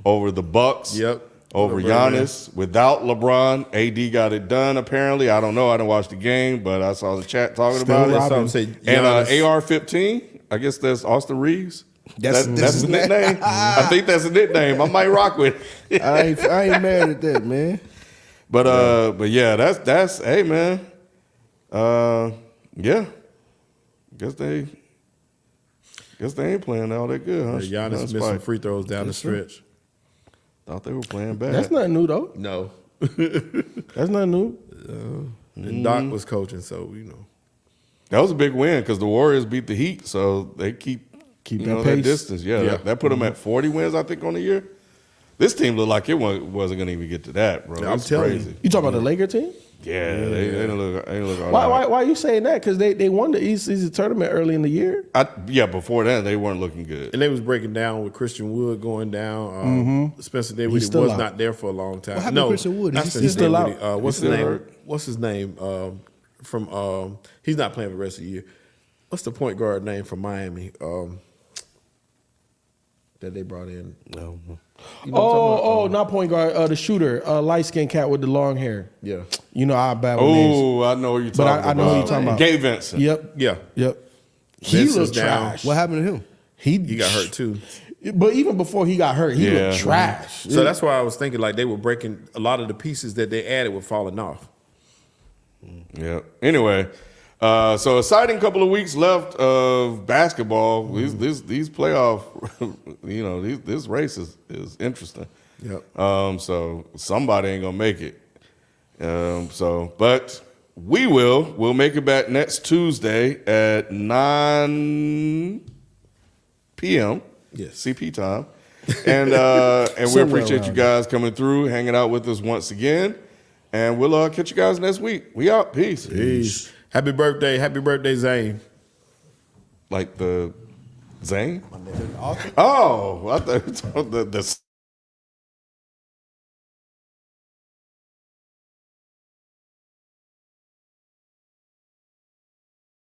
over the Bucks. Yep. Over What up, Birdman? Giannis without LeBron. AD got it done. Apparently, I don't know. I didn't watch the game, but I saw the chat talking Still about it. robbing. Some say And Giannis- AR-15. I guess that's Austin Reeves. That's That's his nickname. I think that's a nickname. I might rock with it. I ain't mad at that, man. But yeah, that's hey man. Yeah. Guess they ain't playing all that good, huh? Giannis That's missed some right. free throws down the stretch. Thought they were playing bad. That's nothing new though. No. That's nothing new. And Doc was coaching, so, you know. That was a big win because the Warriors beat the Heat, so they keep Keep you that know, that pace. distance. Yeah, Yeah. that put them at 40 wins, I think, on the year. This team looked like it wasn't going to even get to that, bro. I'm It's telling you. crazy. You talking about the Laker team? Yeah, they didn't look all Why right. are you saying that? Because they won the East tournament early in the year. Yeah, before that, they weren't looking good. And they was breaking down with Christian Wood going down. Spencer Dinwiddie He's still was out. not there for a long time. What happened no, to Christian Wood? Is not he Spencer still out? Dinwiddie. What's He's his still name? hurt? What's his name? From he's not playing for the rest of the year. What's the point guard name from Miami? That they brought in. No. You know what I'm talking about? Not point guard. The shooter, light skinned cat with the long hair. Yeah. You know I bad with names. Oh, I know what you're But talking about. I know who you're talking about. Gabe Vincent. Yep. Yeah. Yep. He Vince is looked down. trash. What happened to him? He got hurt too. But even before he got hurt, he Yeah. looked trash. So that's why I was thinking like they were breaking a lot of the pieces that they added were falling off. Yeah. Anyway, so exciting couple of weeks left of basketball. These playoff, this race is interesting. Yep. So somebody ain't gonna make it. But we'll make it back next Tuesday at 9 p.m. Yes. CP time. And we Somewhere appreciate you around guys coming through, hanging out with us once again. And we'll catch you guys next week. We out. Peace. Peace. Happy birthday, Zane. Like the Zane? Oh, I thought the